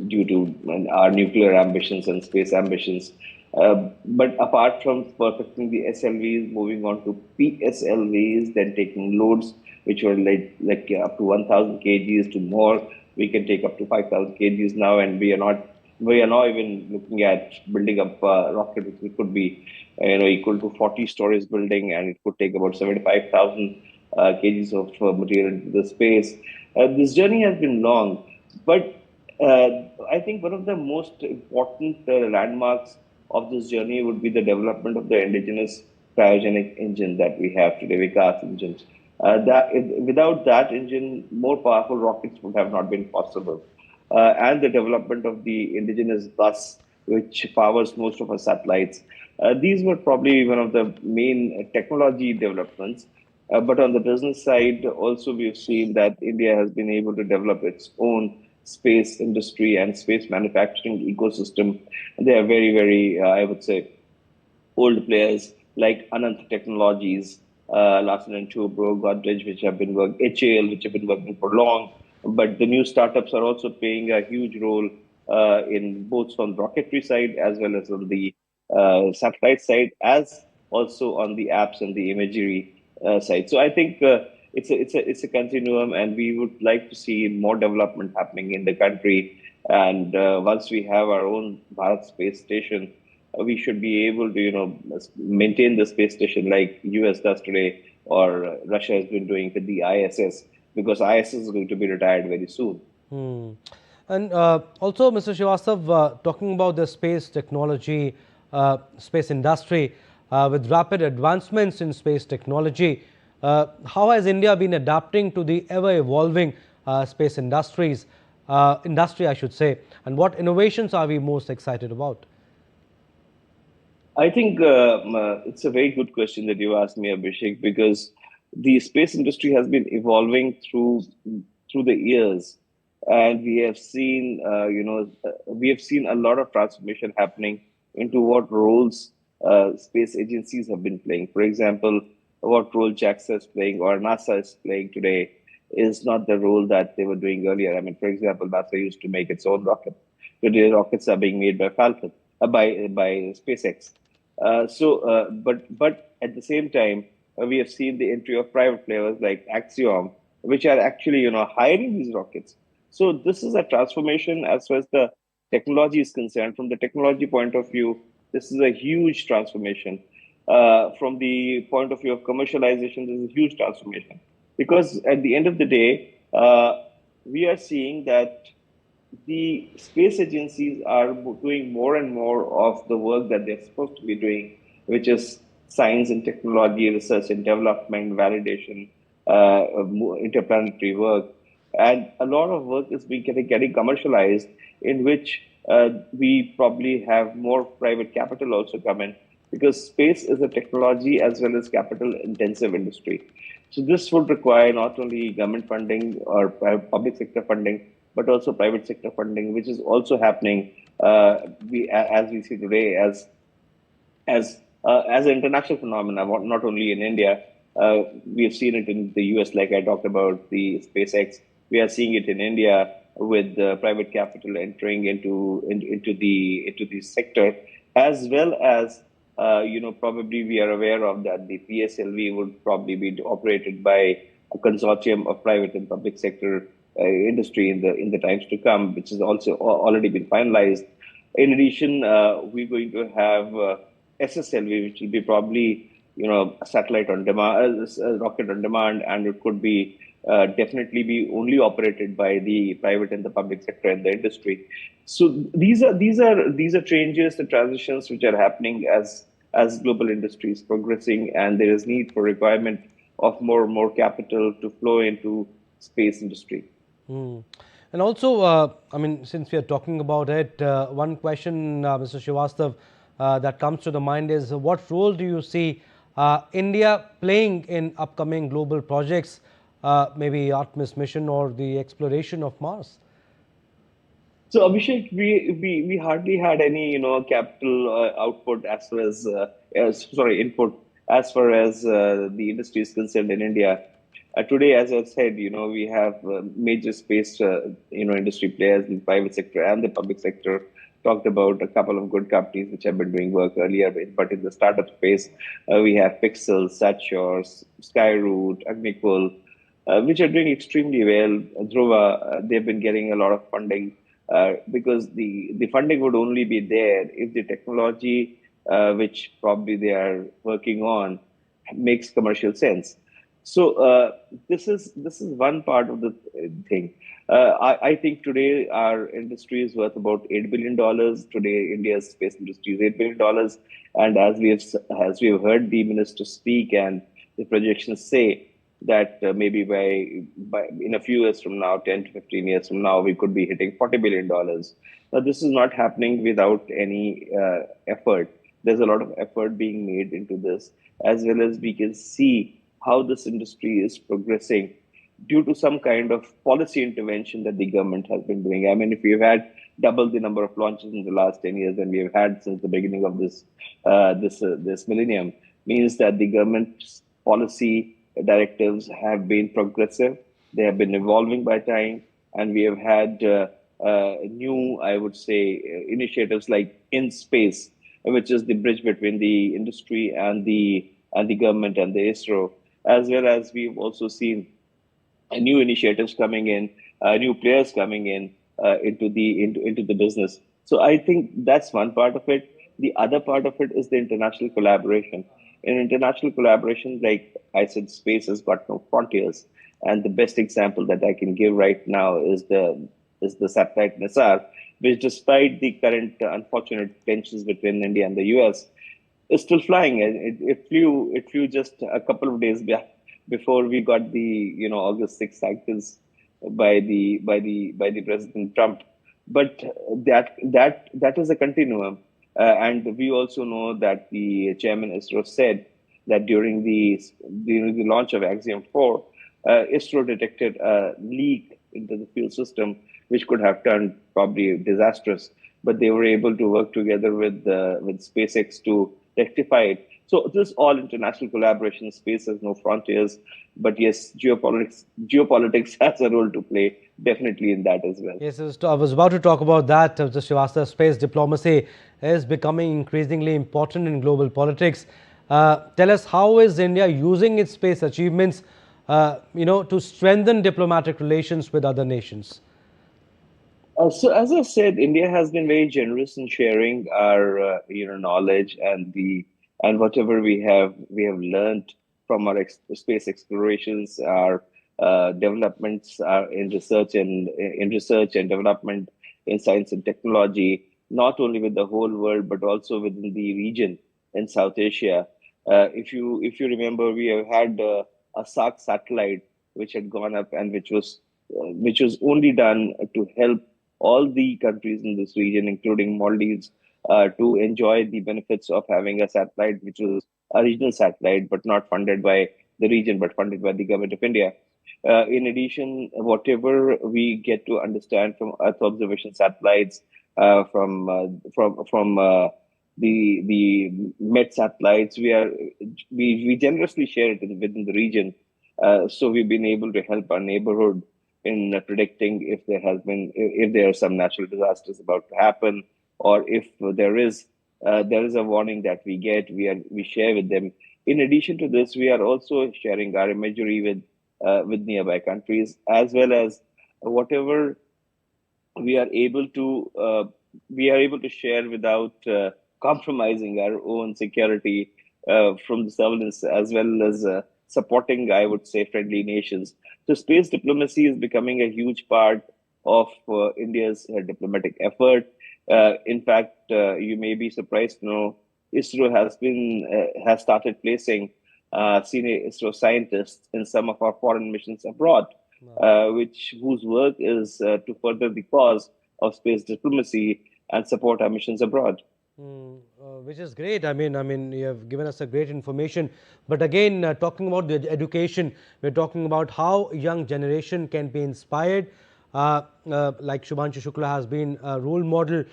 M: due to our nuclear ambitions and space ambitions. But apart from perfecting the SLVs, moving on to PSLVs, then taking loads which were like up to 1,000 kgs to more. We can take up to 5,000 kgs now, and we are now even looking at building up a rocket which could be equal to 40 stories building, and it could take about 75,000 kgs of material into the space. This journey has been long, but I think one of the most important landmarks of this journey would be the development of the indigenous cryogenic engine that we have today, Vikas engines. Without that engine, more powerful rockets would have not been possible. And the development of the indigenous bus, which powers most of our satellites. These were probably one of the main technology developments. But on the business side, also we've seen that India has been able to develop its own space industry and space manufacturing ecosystem. They are very, very, I would say, old players like Anant Technologies, Larsen & Toubro, Godrej, which have been working, HAL, which have been working for long. But the new startups are also playing a huge role in both on the rocketry side as well as on the satellite side, as also on the apps and the imagery side. So I think it's a continuum, and we would like to see more development happening in the country. And once we have our own Bharat space station, we should be able to maintain the space station like US does today, or Russia has been doing with the ISS, because ISS is going to be retired very soon.
A: And also, Mr. Srivastav, talking about the space technology, space industry, with rapid advancements in space technology, how has India been adapting to the ever-evolving space industry, I should say, and what innovations are we most excited about?
M: I think it's a very good question that you asked me, Abhishek, because the space industry has been evolving through the years, and we have seen, we have seen a lot of transformation happening into what roles space agencies have been playing. For example, what role JAXA is playing or NASA is playing today is not the role that they were doing earlier. I mean, for example, NASA used to make its own rocket. Today, rockets are being made by Falcon, by SpaceX. But at the same time, we have seen the entry of private players like Axiom, which are actually hiring these rockets. So this is a transformation as far as the technology is concerned. From the technology point of view, this is a huge transformation. From the point of view of commercialization, this is a huge transformation because at the end of the day, we are seeing that the space agencies are doing more and more of the work that they're supposed to be doing, which is science and technology, research and development, validation, interplanetary work. And a lot of work is getting commercialized, in which we probably have more private capital also come in, because space is a technology as well as capital intensive industry. So this would require not only government funding or public sector funding, but also private sector funding, which is also happening as we see today as an international phenomenon, not only in India. We have seen it in the US, like I talked about the SpaceX. We are seeing it in India with private capital entering into the sector, as well as probably we are aware of that the PSLV would probably be operated by a consortium of private and public sector industry in the times to come, which has also already been finalized. In addition, we're going to have SSLV, which will be probably a satellite on demand, a rocket on demand, and it could be definitely be only operated by the private and the public sector and the industry. So these are changes, the transitions which are happening as global industry is progressing, and there is need for requirement of more and more capital to flow into space industry.
A: And also, I mean, since we are talking about it, one question, Mr. Srivastav, that comes to the mind is, what role do you see India playing in upcoming global projects, maybe Artemis mission or the exploration of Mars?
M: So Abhishek, we hardly had any capital output as far as input as far as the industry is concerned in India. Today, as I said, we have major space, industry players in the private sector and the public sector. Talked about a couple of good companies which have been doing work earlier, but in the startup space, we have Pixel, Satshore, Skyroot, Agnikul, which are doing extremely well. Dhruva, they've been getting a lot of funding because the funding would only be there if the technology which probably they are working on makes commercial sense. So this is one part of the thing. I think today our industry is worth about $8 billion. Today, India's space industry is $8 billion. And as we have heard the minister speak, and the projections say that maybe by in a few years from now, 10 to 15 years from now, we could be hitting $40 billion. Now, this is not happening without any effort. There's a lot of effort being made into this, as well as we can see how this industry is progressing due to some kind of policy intervention that the government has been doing. I mean, if we've had double the number of launches in the last 10 years than we have had since the beginning of this millennium, means that the government's policy directives have been progressive. They have been evolving by time, and we have had new, I would say, initiatives like In Space, which is the bridge between the industry and the government and the ISRO, as well as we've also seen new initiatives coming in, new players coming in into the business. So I think that's one part of it. The other part of it is the international collaboration. In international collaboration, like I said, space has got no frontiers. And the best example that I can give right now is the satellite Prasar, which, despite the current unfortunate tensions between India and the US, is still flying. It flew just a couple of days before we got the August 6th sanctions by the President Trump. But that is a continuum. And we also know that the chairman ISRO said that during the launch of Axiom 4, ISRO detected a leak into the fuel system, which could have turned probably disastrous. But they were able to work together with SpaceX to rectify it. So this all international collaboration. Space has no frontiers, but yes, geopolitics has a role to play definitely in that as well.
A: Yes, I was about to talk about that. Mr. Srivastava, space diplomacy is becoming increasingly important in global politics. Tell us, how is India using its space achievements, to strengthen diplomatic relations with other nations?
M: So, as I said, India has been very generous in sharing our knowledge and whatever we have learned from our space explorations, our developments in research and development in science and technology, not only with the whole world but also within the region in South Asia. If you remember, we have had a SARC satellite which had gone up and which was only done to help all the countries in this region, including Maldives, to enjoy the benefits of having a satellite which was a regional satellite, but not funded by the region, but funded by the government of India. In addition, whatever we get to understand from Earth observation satellites, from the Met satellites, we generously share it within the region. So we've been able to help our neighborhood in predicting if there are some natural disasters about to happen, or if there is a warning that we get, we share with them. In addition to this, we are also sharing our imagery with nearby countries, as well as whatever we are able to share without compromising our own security from the surveillance, as well as supporting, I would say, friendly nations. So space diplomacy is becoming a huge part of India's diplomatic effort. In fact, you may be surprised to know ISRO has started placing senior ISRO scientists in some of our foreign missions abroad, whose work is to further the cause of space diplomacy and support our missions abroad.
A: Which is great. I mean, you have given us a great information. But again, talking about the education, we're talking about how young generation can be inspired. Like Shubhanshu Shukla has been a role model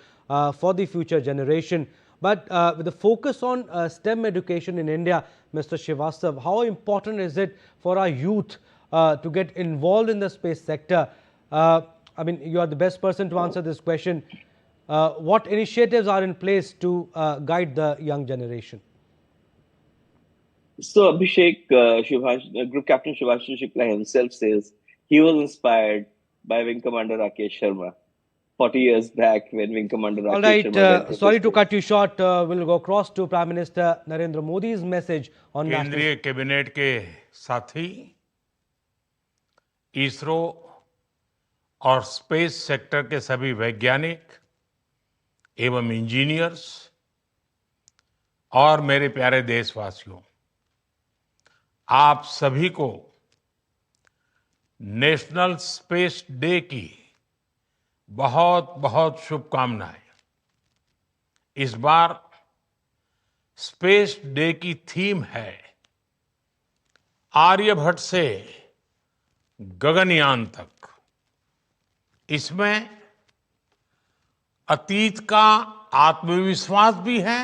A: for the future generation. But with the focus on STEM education in India, Mr. Srivastava, how important is it for our youth to get involved in the space sector? I mean, you are the best person to answer this question. What initiatives are in place to guide the young generation?
M: So Abhishek, Group Captain Shubhanshu Shukla himself says he was inspired by Wing Commander Rakesh Sharma 40 years back, when Wing Commander Rakesh Sharma.
A: All right, sorry to cut you short. We'll go across to Prime Minister Narendra Modi's message on
N: केंद्रीय cabinet के साथी, इसरो और space sector के सभी वैज्ञानिक एवं engineers और मेरे प्यारे देशवासियों, आप सभी को नेशनल स्पेस डे की बहुत बहुत शुभकामनाएं। इस बार स्पेस डे की थीम है आर्यभट्ट से गगनयान तक। इसमें अतीत का आत्मविश्वास भी है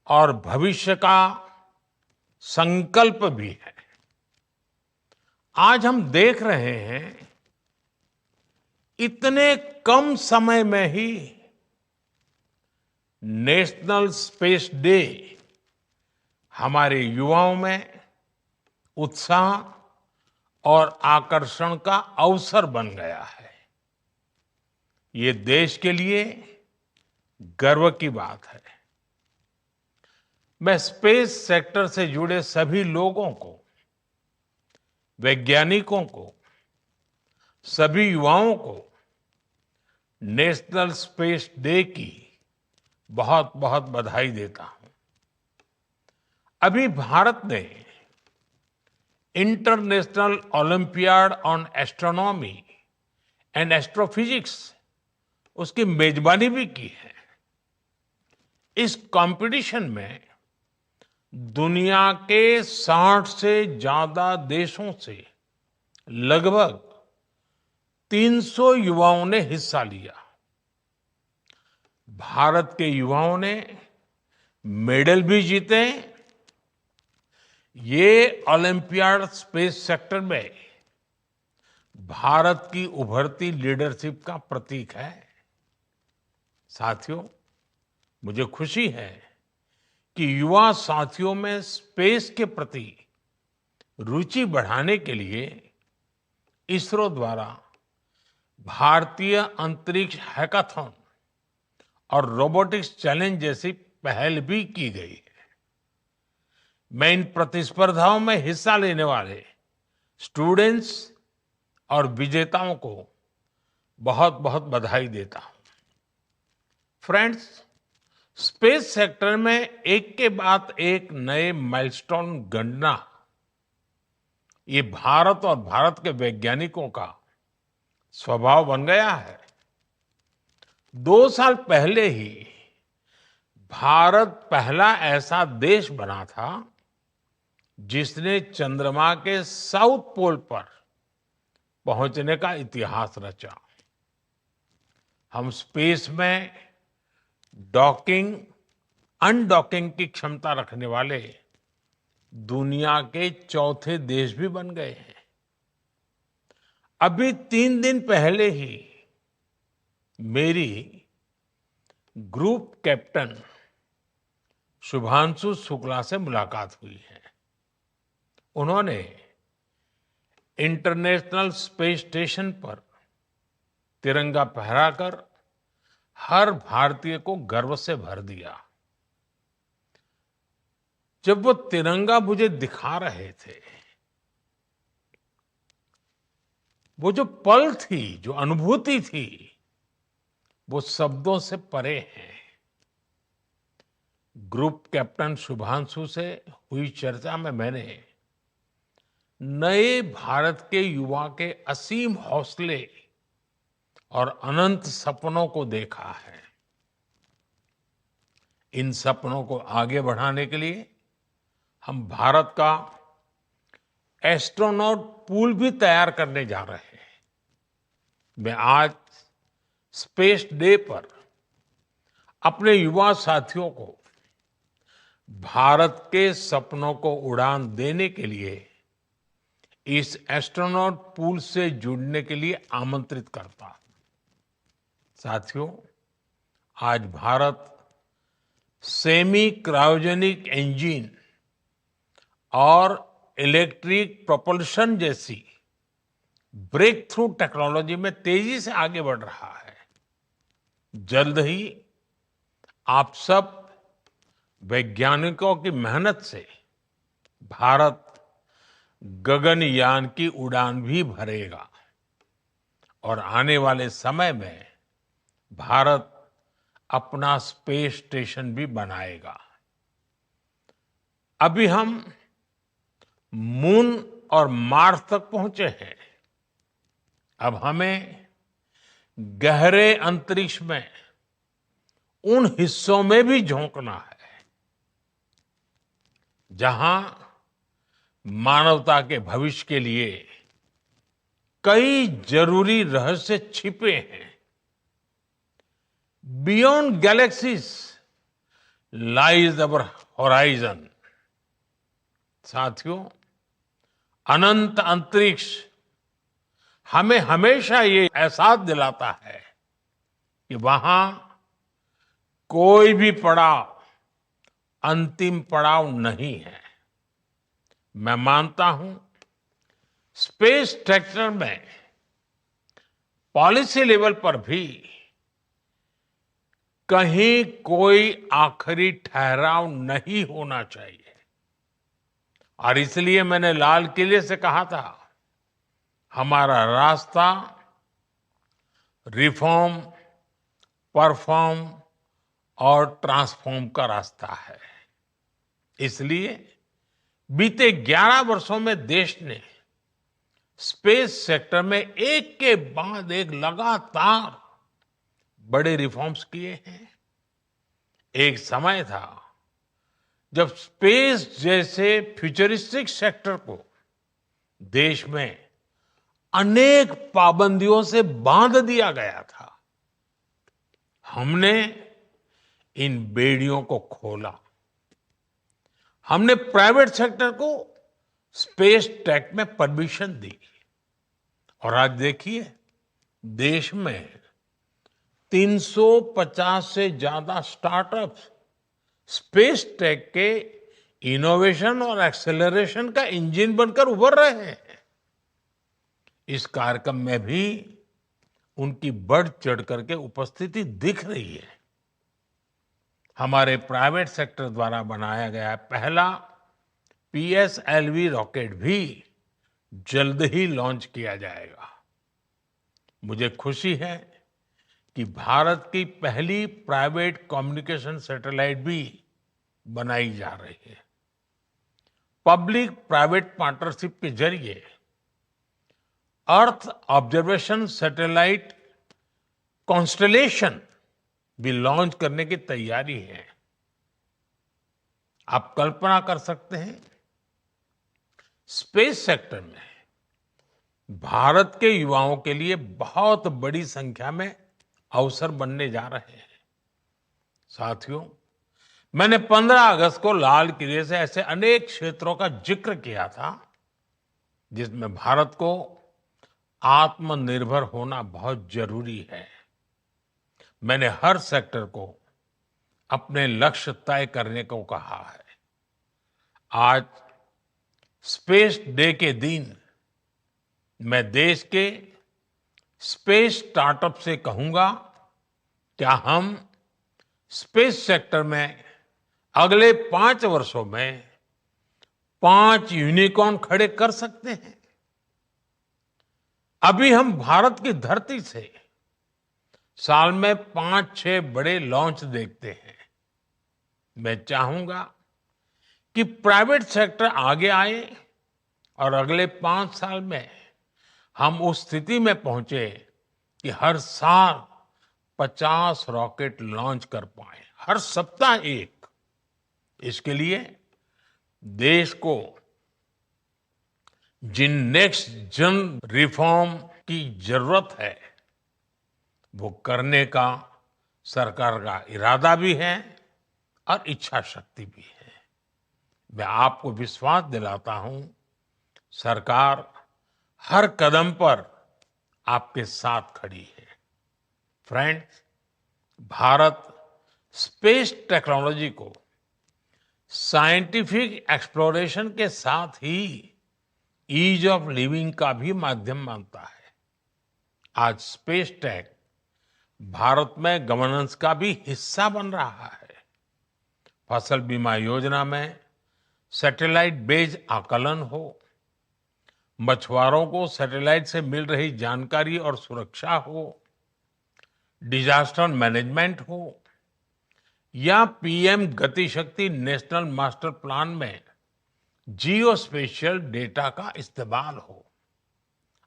N: और भविष्य का संकल्प भी है। आज हम देख रहे हैं, इतने कम समय में ही नेशनल स्पेस डे हमारे युवाओं में उत्साह और आकर्षण का अवसर बन गया है। ये देश के लिए गर्व की बात है। मैं स्पेस सेक्टर से जुड़े सभी लोगों को, वैज्ञानिकों को, सभी युवाओं को नेशनल स्पेस डे की बहुत बहुत बधाई देता हूं। अभी भारत ने international olympiad on astronomy and astrophysics उसकी मेजबानी भी की है। इस कंपटीशन में दुनिया के 60 से ज्यादा देशों से लगभग 300 युवाओं ने हिस्सा लिया। भारत के युवाओं ने मेडल भी जीते। ये ओलंपियाड स्पेस सेक्टर में भारत की उभरती लीडरशिप का प्रतीक है। साथियों, मुझे खुशी है कि युवा साथियों में स्पेस के प्रति रुचि बढ़ाने के लिए इसरो द्वारा भारतीय अंतरिक्ष हैकाथॉन और रोबोटिक्स चैलेंज जैसी पहल भी की गई है। मैं इन प्रतिस्पर्धाओं में हिस्सा लेने वाले स्टूडेंट्स और विजेताओं को बहुत बहुत बधाई देता हूं। फ्रेंड्स, स्पेस सेक्टर में एक के बाद एक नए माइलस्टोन गणना, ये भारत और भारत के वैज्ञानिकों का स्वभाव बन गया है। 2 साल पहले ही भारत पहला ऐसा देश बना था जिसने चंद्रमा के साउथ पोल पर पहुंचने का इतिहास रचा। हम स्पेस में डॉकिंग, अनडॉकिंग की क्षमता रखने वाले दुनिया के चौथे देश भी बन गए हैं। अभी 3 दिन पहले ही मेरी ग्रुप कैप्टन शुभांशु शुक्ला से मुलाकात हुई है। उन्होंने इंटरनेशनल स्पेस स्टेशन पर तिरंगा फहराकर हर भारतीय को गर्व से भर दिया। जब वो तिरंगा मुझे दिखा रहे थे, वो जो पल थी, जो अनुभूति थी, वो शब्दों से परे है। ग्रुप कैप्टन शुभांशु से हुई चर्चा में मैंने नए भारत के युवा के असीम हौसले और अनंत सपनों को देखा है। इन सपनों को आगे बढ़ाने के लिए हम भारत का एस्ट्रोनॉट पूल भी तैयार करने जा रहे हैं। मैं आज स्पेस डे पर अपने युवा साथियों को भारत के सपनों को उड़ान देने के लिए इस एस्ट्रोनॉट पूल से जुड़ने के लिए आमंत्रित करता हूं। साथियों, आज भारत सेमी क्रायोजेनिक इंजन और इलेक्ट्रिक प्रोपल्शन जैसी ब्रेक थ्रू टेक्नोलॉजी में तेजी से आगे बढ़ रहा है। जल्द ही आप सब वैज्ञानिकों की मेहनत से भारत गगनयान की उड़ान भी भरेगा और आने वाले समय में भारत अपना स्पेस स्टेशन भी बनाएगा। अभी हम मून और मार्स तक पहुंचे हैं। अब हमें गहरे अंतरिक्ष में उन हिस्सों में भी झोंकना है जहां मानवता के भविष्य के लिए कई जरूरी रहस्य छिपे हैं। बियॉन्ड गैलेक्सीज लाइज अवर होराइजन। साथियों, अनंत अंतरिक्ष हमें हमेशा ये एहसास दिलाता है कि वहां कोई भी पड़ाव अंतिम पड़ाव नहीं है। मैं मानता हूं स्पेस सेक्टर में पॉलिसी लेवल पर भी कहीं कोई आखिरी ठहराव नहीं होना चाहिए। और इसलिए मैंने लाल किले से कहा था, हमारा रास्ता रिफॉर्म, परफॉर्म और ट्रांसफॉर्म का रास्ता है। इसलिए बीते 11 वर्षों में देश ने स्पेस सेक्टर में एक के बाद एक लगातार बड़े रिफॉर्म्स किए हैं। एक समय था जब स्पेस जैसे फ्यूचरिस्टिक सेक्टर को देश में अनेक पाबंदियों से बांध दिया गया था। हमने इन बेड़ियों को खोला। हमने प्राइवेट सेक्टर को स्पेस टेक में परमिशन दी और आज देखिए देश में 350 से ज्यादा स्टार्टअप्स स्पेस टेक के इनोवेशन और एक्सेलरेशन का इंजन बनकर उभर रहे हैं। इस कार्यक्रम में भी उनकी बढ़ चढ़ करके उपस्थिति दिख रही है। हमारे प्राइवेट सेक्टर द्वारा बनाया गया पहला PSLV रॉकेट भी जल्द ही लॉन्च किया जाएगा। मुझे खुशी है कि भारत की पहली प्राइवेट कम्युनिकेशन सैटेलाइट भी बनाई जा रही है। पब्लिक प्राइवेट पार्टनरशिप के जरिए अर्थ ऑब्जर्वेशन सैटेलाइट कॉन्स्टलेशन भी लॉन्च करने की तैयारी है। आप कल्पना कर सकते हैं स्पेस सेक्टर में भारत के युवाओं के लिए बहुत बड़ी संख्या में अवसर बनने जा रहे हैं। साथियों, मैंने 15 अगस्त को लाल किले से ऐसे अनेक क्षेत्रों का जिक्र किया था जिसमें भारत को आत्मनिर्भर होना बहुत जरूरी है। मैंने हर सेक्टर को अपने लक्ष्य तय करने को कहा है। आज स्पेस डे के दिन मैं देश के स्पेस स्टार्टअप से कहूंगा, क्या हम स्पेस सेक्टर में अगले 5 वर्षों में 5 यूनिकॉर्न खड़े कर सकते हैं? अभी हम भारत की धरती से साल में 5-6 बड़े लॉन्च देखते हैं। मैं चाहूंगा कि प्राइवेट सेक्टर आगे आए और अगले 5 साल में हम उस स्थिति में पहुंचे कि हर साल 50 रॉकेट लॉन्च कर पाए, हर सप्ताह एक। इसके लिए देश को जिन नेक्स्ट जन रिफॉर्म की जरूरत है वो करने का सरकार का इरादा भी है और इच्छा शक्ति भी है। मैं आपको विश्वास दिलाता हूं, सरकार हर कदम पर आपके साथ खड़ी है। फ्रेंड्स, भारत स्पेस टेक्नोलॉजी को साइंटिफिक एक्सप्लोरेशन के साथ ही ईज ऑफ लिविंग का भी माध्यम मानता है। आज स्पेस टेक भारत में गवर्नेंस का भी हिस्सा बन रहा है। फसल बीमा योजना में सैटेलाइट बेस्ड आकलन हो, मछुआरों को सैटेलाइट से मिल रही जानकारी और सुरक्षा हो, डिजास्टर मैनेजमेंट हो या पीएम गति शक्ति नेशनल मास्टर प्लान में जियो स्पेशियल डेटा का इस्तेमाल हो।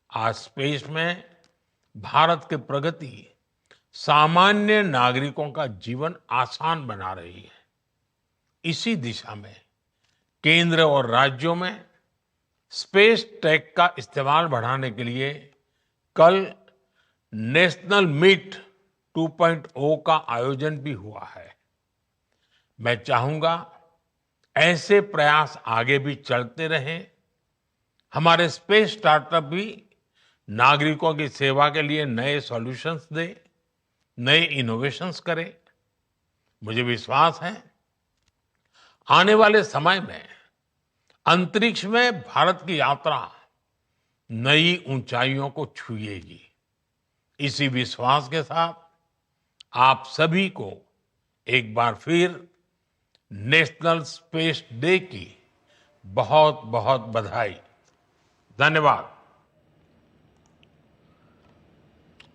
N: आज स्पेस में भारत की प्रगति सामान्य नागरिकों का जीवन आसान बना रही है। इसी दिशा में केंद्र और राज्यों में स्पेस टेक का इस्तेमाल बढ़ाने के लिए कल नेशनल मीट 2.0 का आयोजन भी हुआ है। मैं चाहूंगा ऐसे प्रयास आगे भी चलते रहें। हमारे स्पेस स्टार्टअप भी नागरिकों की सेवा के लिए नए सॉल्यूशंस दे, नए इनोवेशंस करे। मुझे विश्वास है आने वाले समय में अंतरिक्ष में भारत की यात्रा नई ऊंचाइयों को छुएगी। इसी विश्वास के साथ आप सभी को एक बार फिर नेशनल स्पेस डे की बहुत बहुत बधाई। धन्यवाद।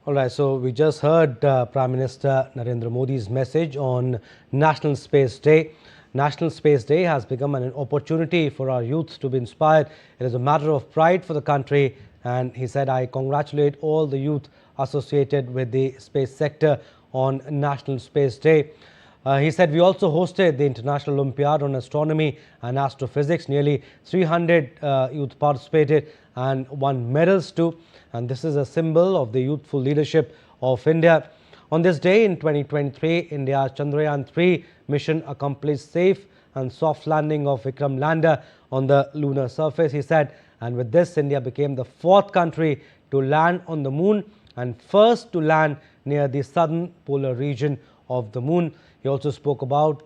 A: All right, so we just heard Prime Minister Narendra Modi's message on National Space Day. National Space Day has become an opportunity for our youth to be inspired. It is a matter of pride for the country, and he said, I congratulate all the youth associated with the space sector on National Space Day. He said we also hosted the International Olympiad on Astronomy and Astrophysics. Nearly 300 youth participated and won medals too. And this is a symbol of the youthful leadership of India. On this day in 2023, India's Chandrayaan-3 mission accomplished safe and soft landing of Vikram lander on the lunar surface, he said. And with this, India became the 4th country to land on the moon and first to land near the southern polar region of the moon. He also spoke about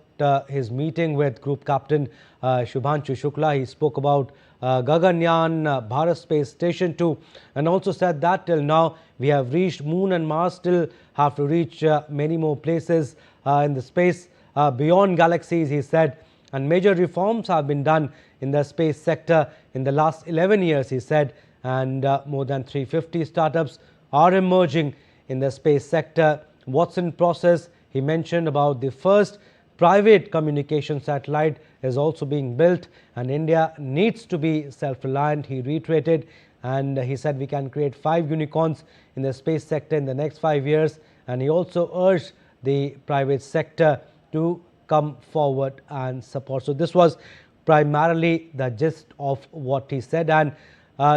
A: his meeting with Group Captain Shubhanshu Shukla. He spoke about Gaganyaan, Bharat Space Station 2, and also said that till now we have reached Moon and Mars, still have to reach many more places in the space beyond galaxies, he said. And major reforms have been done in the space sector in the last 11 years, he said, and more than 350 startups are emerging in the space sector. What's in process? He mentioned about the first private communication satellite is also being built, and India needs to be self-reliant, he reiterated. And he said we can create 5 unicorns in the space sector in the next 5 years. And he also urged the private sector to come forward and support. So this was primarily the gist of what he said. And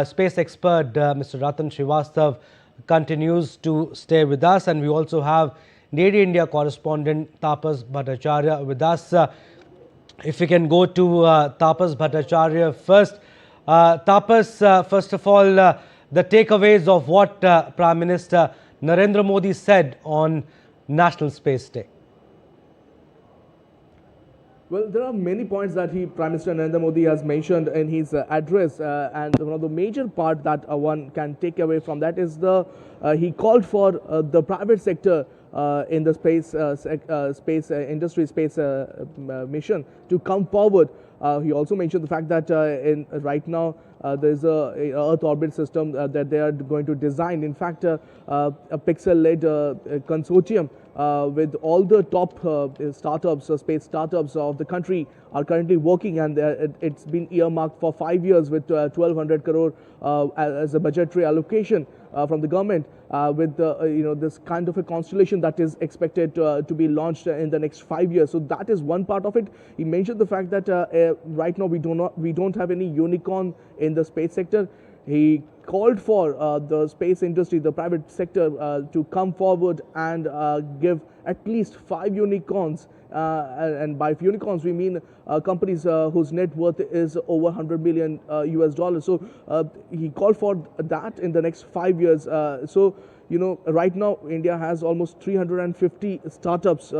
A: space expert Mr. Ratan Srivastav continues to stay with us, and we also have Lady India correspondent Tapas Bhattacharya with us. If we can go to Tapas Bhattacharya first. Tapas, first of all, the takeaways of what Prime Minister Narendra Modi said on National Space Day.
O: Well, there are many points that Prime Minister Narendra Modi has mentioned in his address, and one of the major part that one can take away from that is he called for the private sector in the space industry, space mission to come forward. He also mentioned the fact that right now there is a Earth orbit system that they are going to design. In fact, a pixel-led consortium with all the top startups, space startups of the country are currently working, and it's been earmarked for 5 years with 1,200 crore as a budgetary allocation from the government, with this kind of a constellation that is expected to be launched in the next 5 years. So that is one part of it. He mentioned the fact that right now we don't have any unicorn in the space sector. He called for the space industry, the private sector, to come forward and give at least 5 unicorns. And by unicorns, we mean companies whose net worth is over $100 million US dollars. So he called for that in the next 5 years. So, right now India has almost 350 startups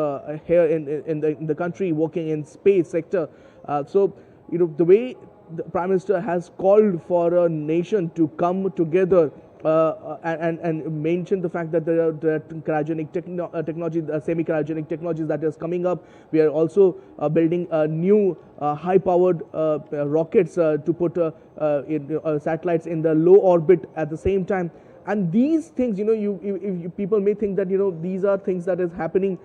O: here in the country working in space sector. So, the way the Prime Minister has called for a nation to come together and mentioned the fact that there are cryogenic technology, semi-cryogenic technologies that is coming up. We are also building new high-powered rockets to put satellites in the low orbit at the same time. And these things, people may think that these are things that is happening,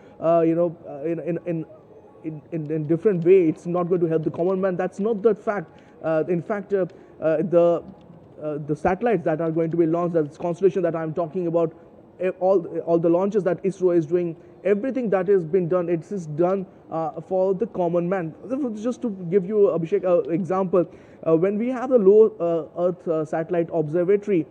O: in different way. It's not going to help the common man. That's not the fact. In fact, the satellites that are going to be launched, that constellation that I'm talking about, all the launches that ISRO is doing, everything that has been done, it is done for the common man. Just to give you, Abhishek, an example, when we have the low Earth satellite observatory,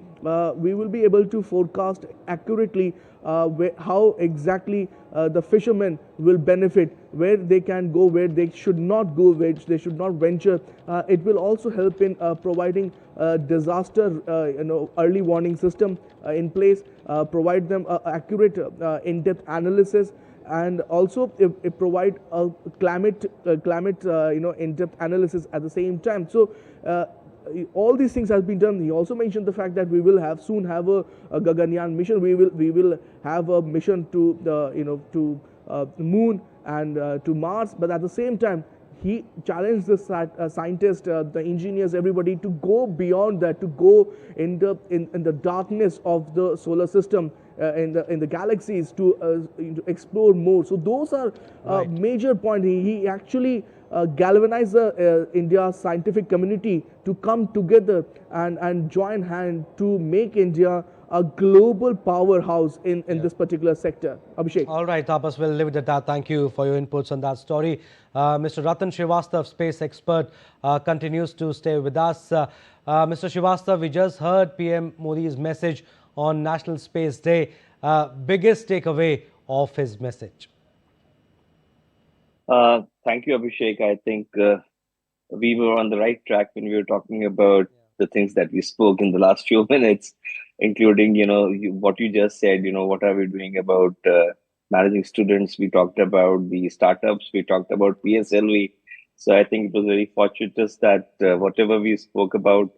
O: we will be able to forecast accurately how exactly the fishermen will benefit, where they can go, where they should not go, where they should not venture. It will also help in providing disaster early warning system in place, provide them accurate in-depth analysis, and also it provide a climate in-depth analysis at the same time. So all these things has been done. He also mentioned the fact that we will soon have a Gaganyaan mission. We will have a mission to the moon and to Mars. But at the same time, he challenged the scientists, the engineers, everybody to go beyond that, to go in the darkness of the solar system, in the galaxies, to explore more. So those are major points. He actually galvanize India's scientific community to come together and join hand to make India a global powerhouse in this particular sector. Abhishek.
A: All right, Tapas, we'll leave it at that. Thank you for your inputs on that story. Mr. Ratan Srivastav, space expert, continues to stay with us. Mr. Srivastav, we just heard PM Modi's message on National Space Day. Biggest takeaway of his message?
M: Thank you, Abhishek. I think we were on the right track when we were talking about the things that we spoke in the last few minutes, including, what you just said, what are we doing about managing students? We talked about the startups, we talked about PSLV. So I think it was very fortuitous that whatever we spoke about,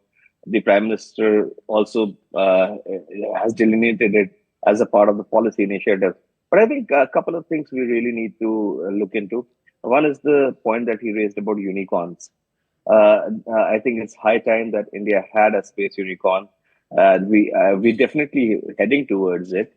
M: the Prime Minister also has delineated it as a part of the policy initiative. But I think a couple of things we really need to look into. One is the point that he raised about unicorns. I think it's high time that India had a space unicorn. We definitely heading towards it.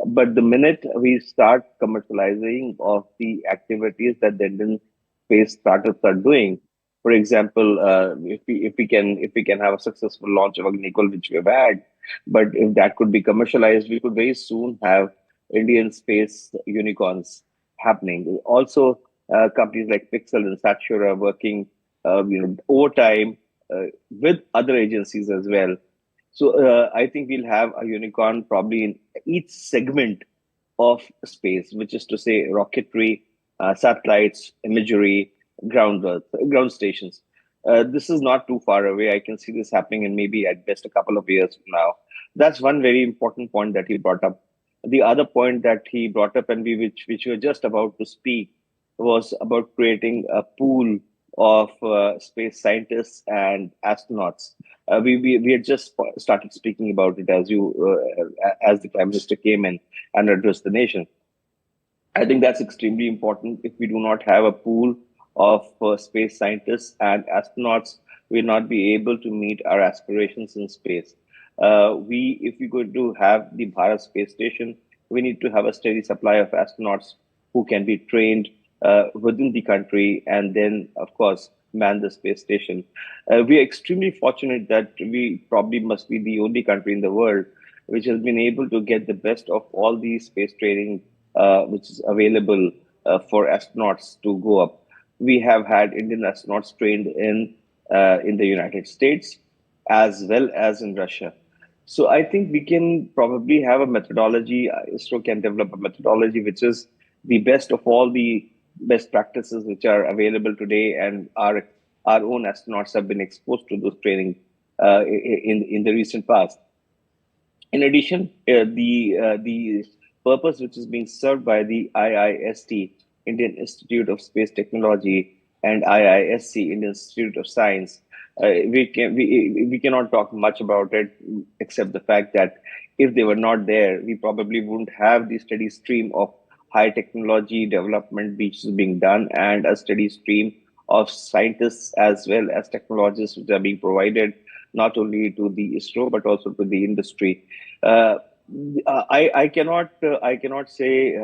M: But the minute we start commercializing of the activities that the Indian space startups are doing, for example, if we can have a successful launch of Agnikul, which we have had, but if that could be commercialized, we could very soon have Indian space unicorns happening. Also, companies like Pixel and Satsure are working, overtime with other agencies as well. So I think we'll have a unicorn probably in each segment of space, which is to say rocketry, satellites, imagery, ground stations. This is not too far away. I can see this happening in maybe at best a couple of years from now. That's one very important point that he brought up. The other point that he brought up, and which we were just about to speak, was about creating a pool of space scientists and astronauts. We had just started speaking about it as the Prime Minister came in and addressed the nation. I think that's extremely important. If we do not have a pool of space scientists and astronauts, we'll not be able to meet our aspirations in space. If we're going to have the Bharat space station, we need to have a steady supply of astronauts who can be trained within the country and then, of course, man the space station. We are extremely fortunate that we probably must be the only country in the world which has been able to get the best of all the space training which is available for astronauts to go up. We have had Indian astronauts trained in the United States as well as in Russia. So I think we can probably have a methodology. ISRO can develop a methodology which is the best of all the best practices which are available today, and our own astronauts have been exposed to those training in the recent past. In addition, the purpose which is being served by the IIST, Indian Institute of Space Technology, and IISc, Indian Institute of Science, we cannot talk much about it except the fact that if they were not there, we probably wouldn't have the steady stream of high technology development which is being done and a steady stream of scientists as well as technologists which are being provided not only to the ISRO but also to the industry. I cannot say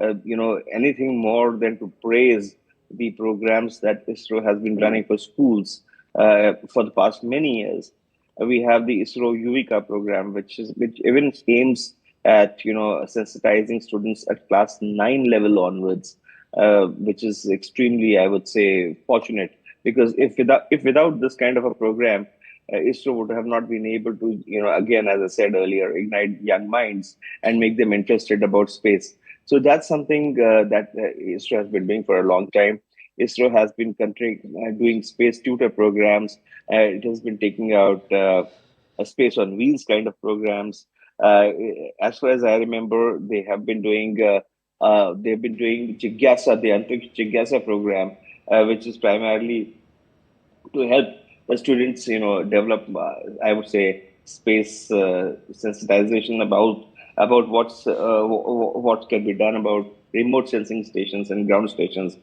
M: anything more than to praise the programs that ISRO has been running for schools for the past many years. We have the ISRO Yuvika program, which even aims at sensitizing students at class 9 level onwards, which is extremely, I would say, fortunate, because if without this kind of a program, ISRO would have not been able to, again, as I said earlier, ignite young minds and make them interested about space. So that's something that ISRO has been doing for a long time. ISRO has been doing space tutor programs. It has been taking out a space on wheels kind of programs. As far as I remember, they have been doing Jigyasa, the Antariksh Jigyasa program, which is primarily to help the students, develop, I would say, space sensitization about what can be done about remote sensing stations and ground stations.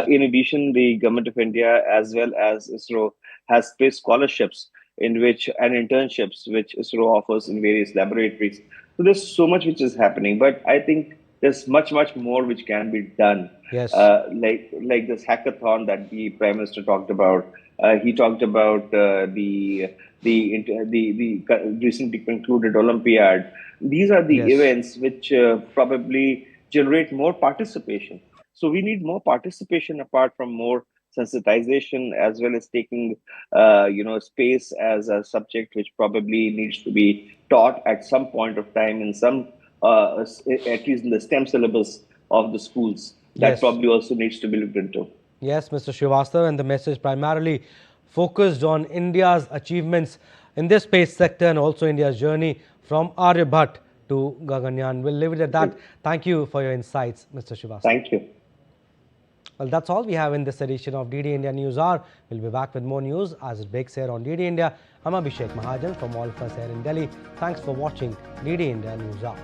M: In addition, the Government of India as well as ISRO has space scholarships and internships which ISRO offers in various laboratories. So there's so much which is happening, but I think there's much more which can be done.
A: Yes.
M: Like this hackathon that the Prime Minister talked about. He talked about the the recently concluded Olympiad. These are the events which probably generate more participation. So we need more participation apart from more sensitization, as well as taking space as a subject which probably needs to be taught at some point of time in some at least in the STEM syllabus of the schools. That probably also needs to be looked into.
A: Yes, Mr. Srivastava, and the message primarily focused on India's achievements in this space sector and also India's journey from Aryabhat to Gaganyaan. We'll leave it at that. Thank you for your insights, Mr. Srivastava.
M: Thank you.
A: Well, that's all we have in this edition of DD India News Hour. We'll be back with more news as it breaks here on DD India. I'm Abhishek Mahajan from all of us here in Delhi. Thanks for watching DD India News Hour.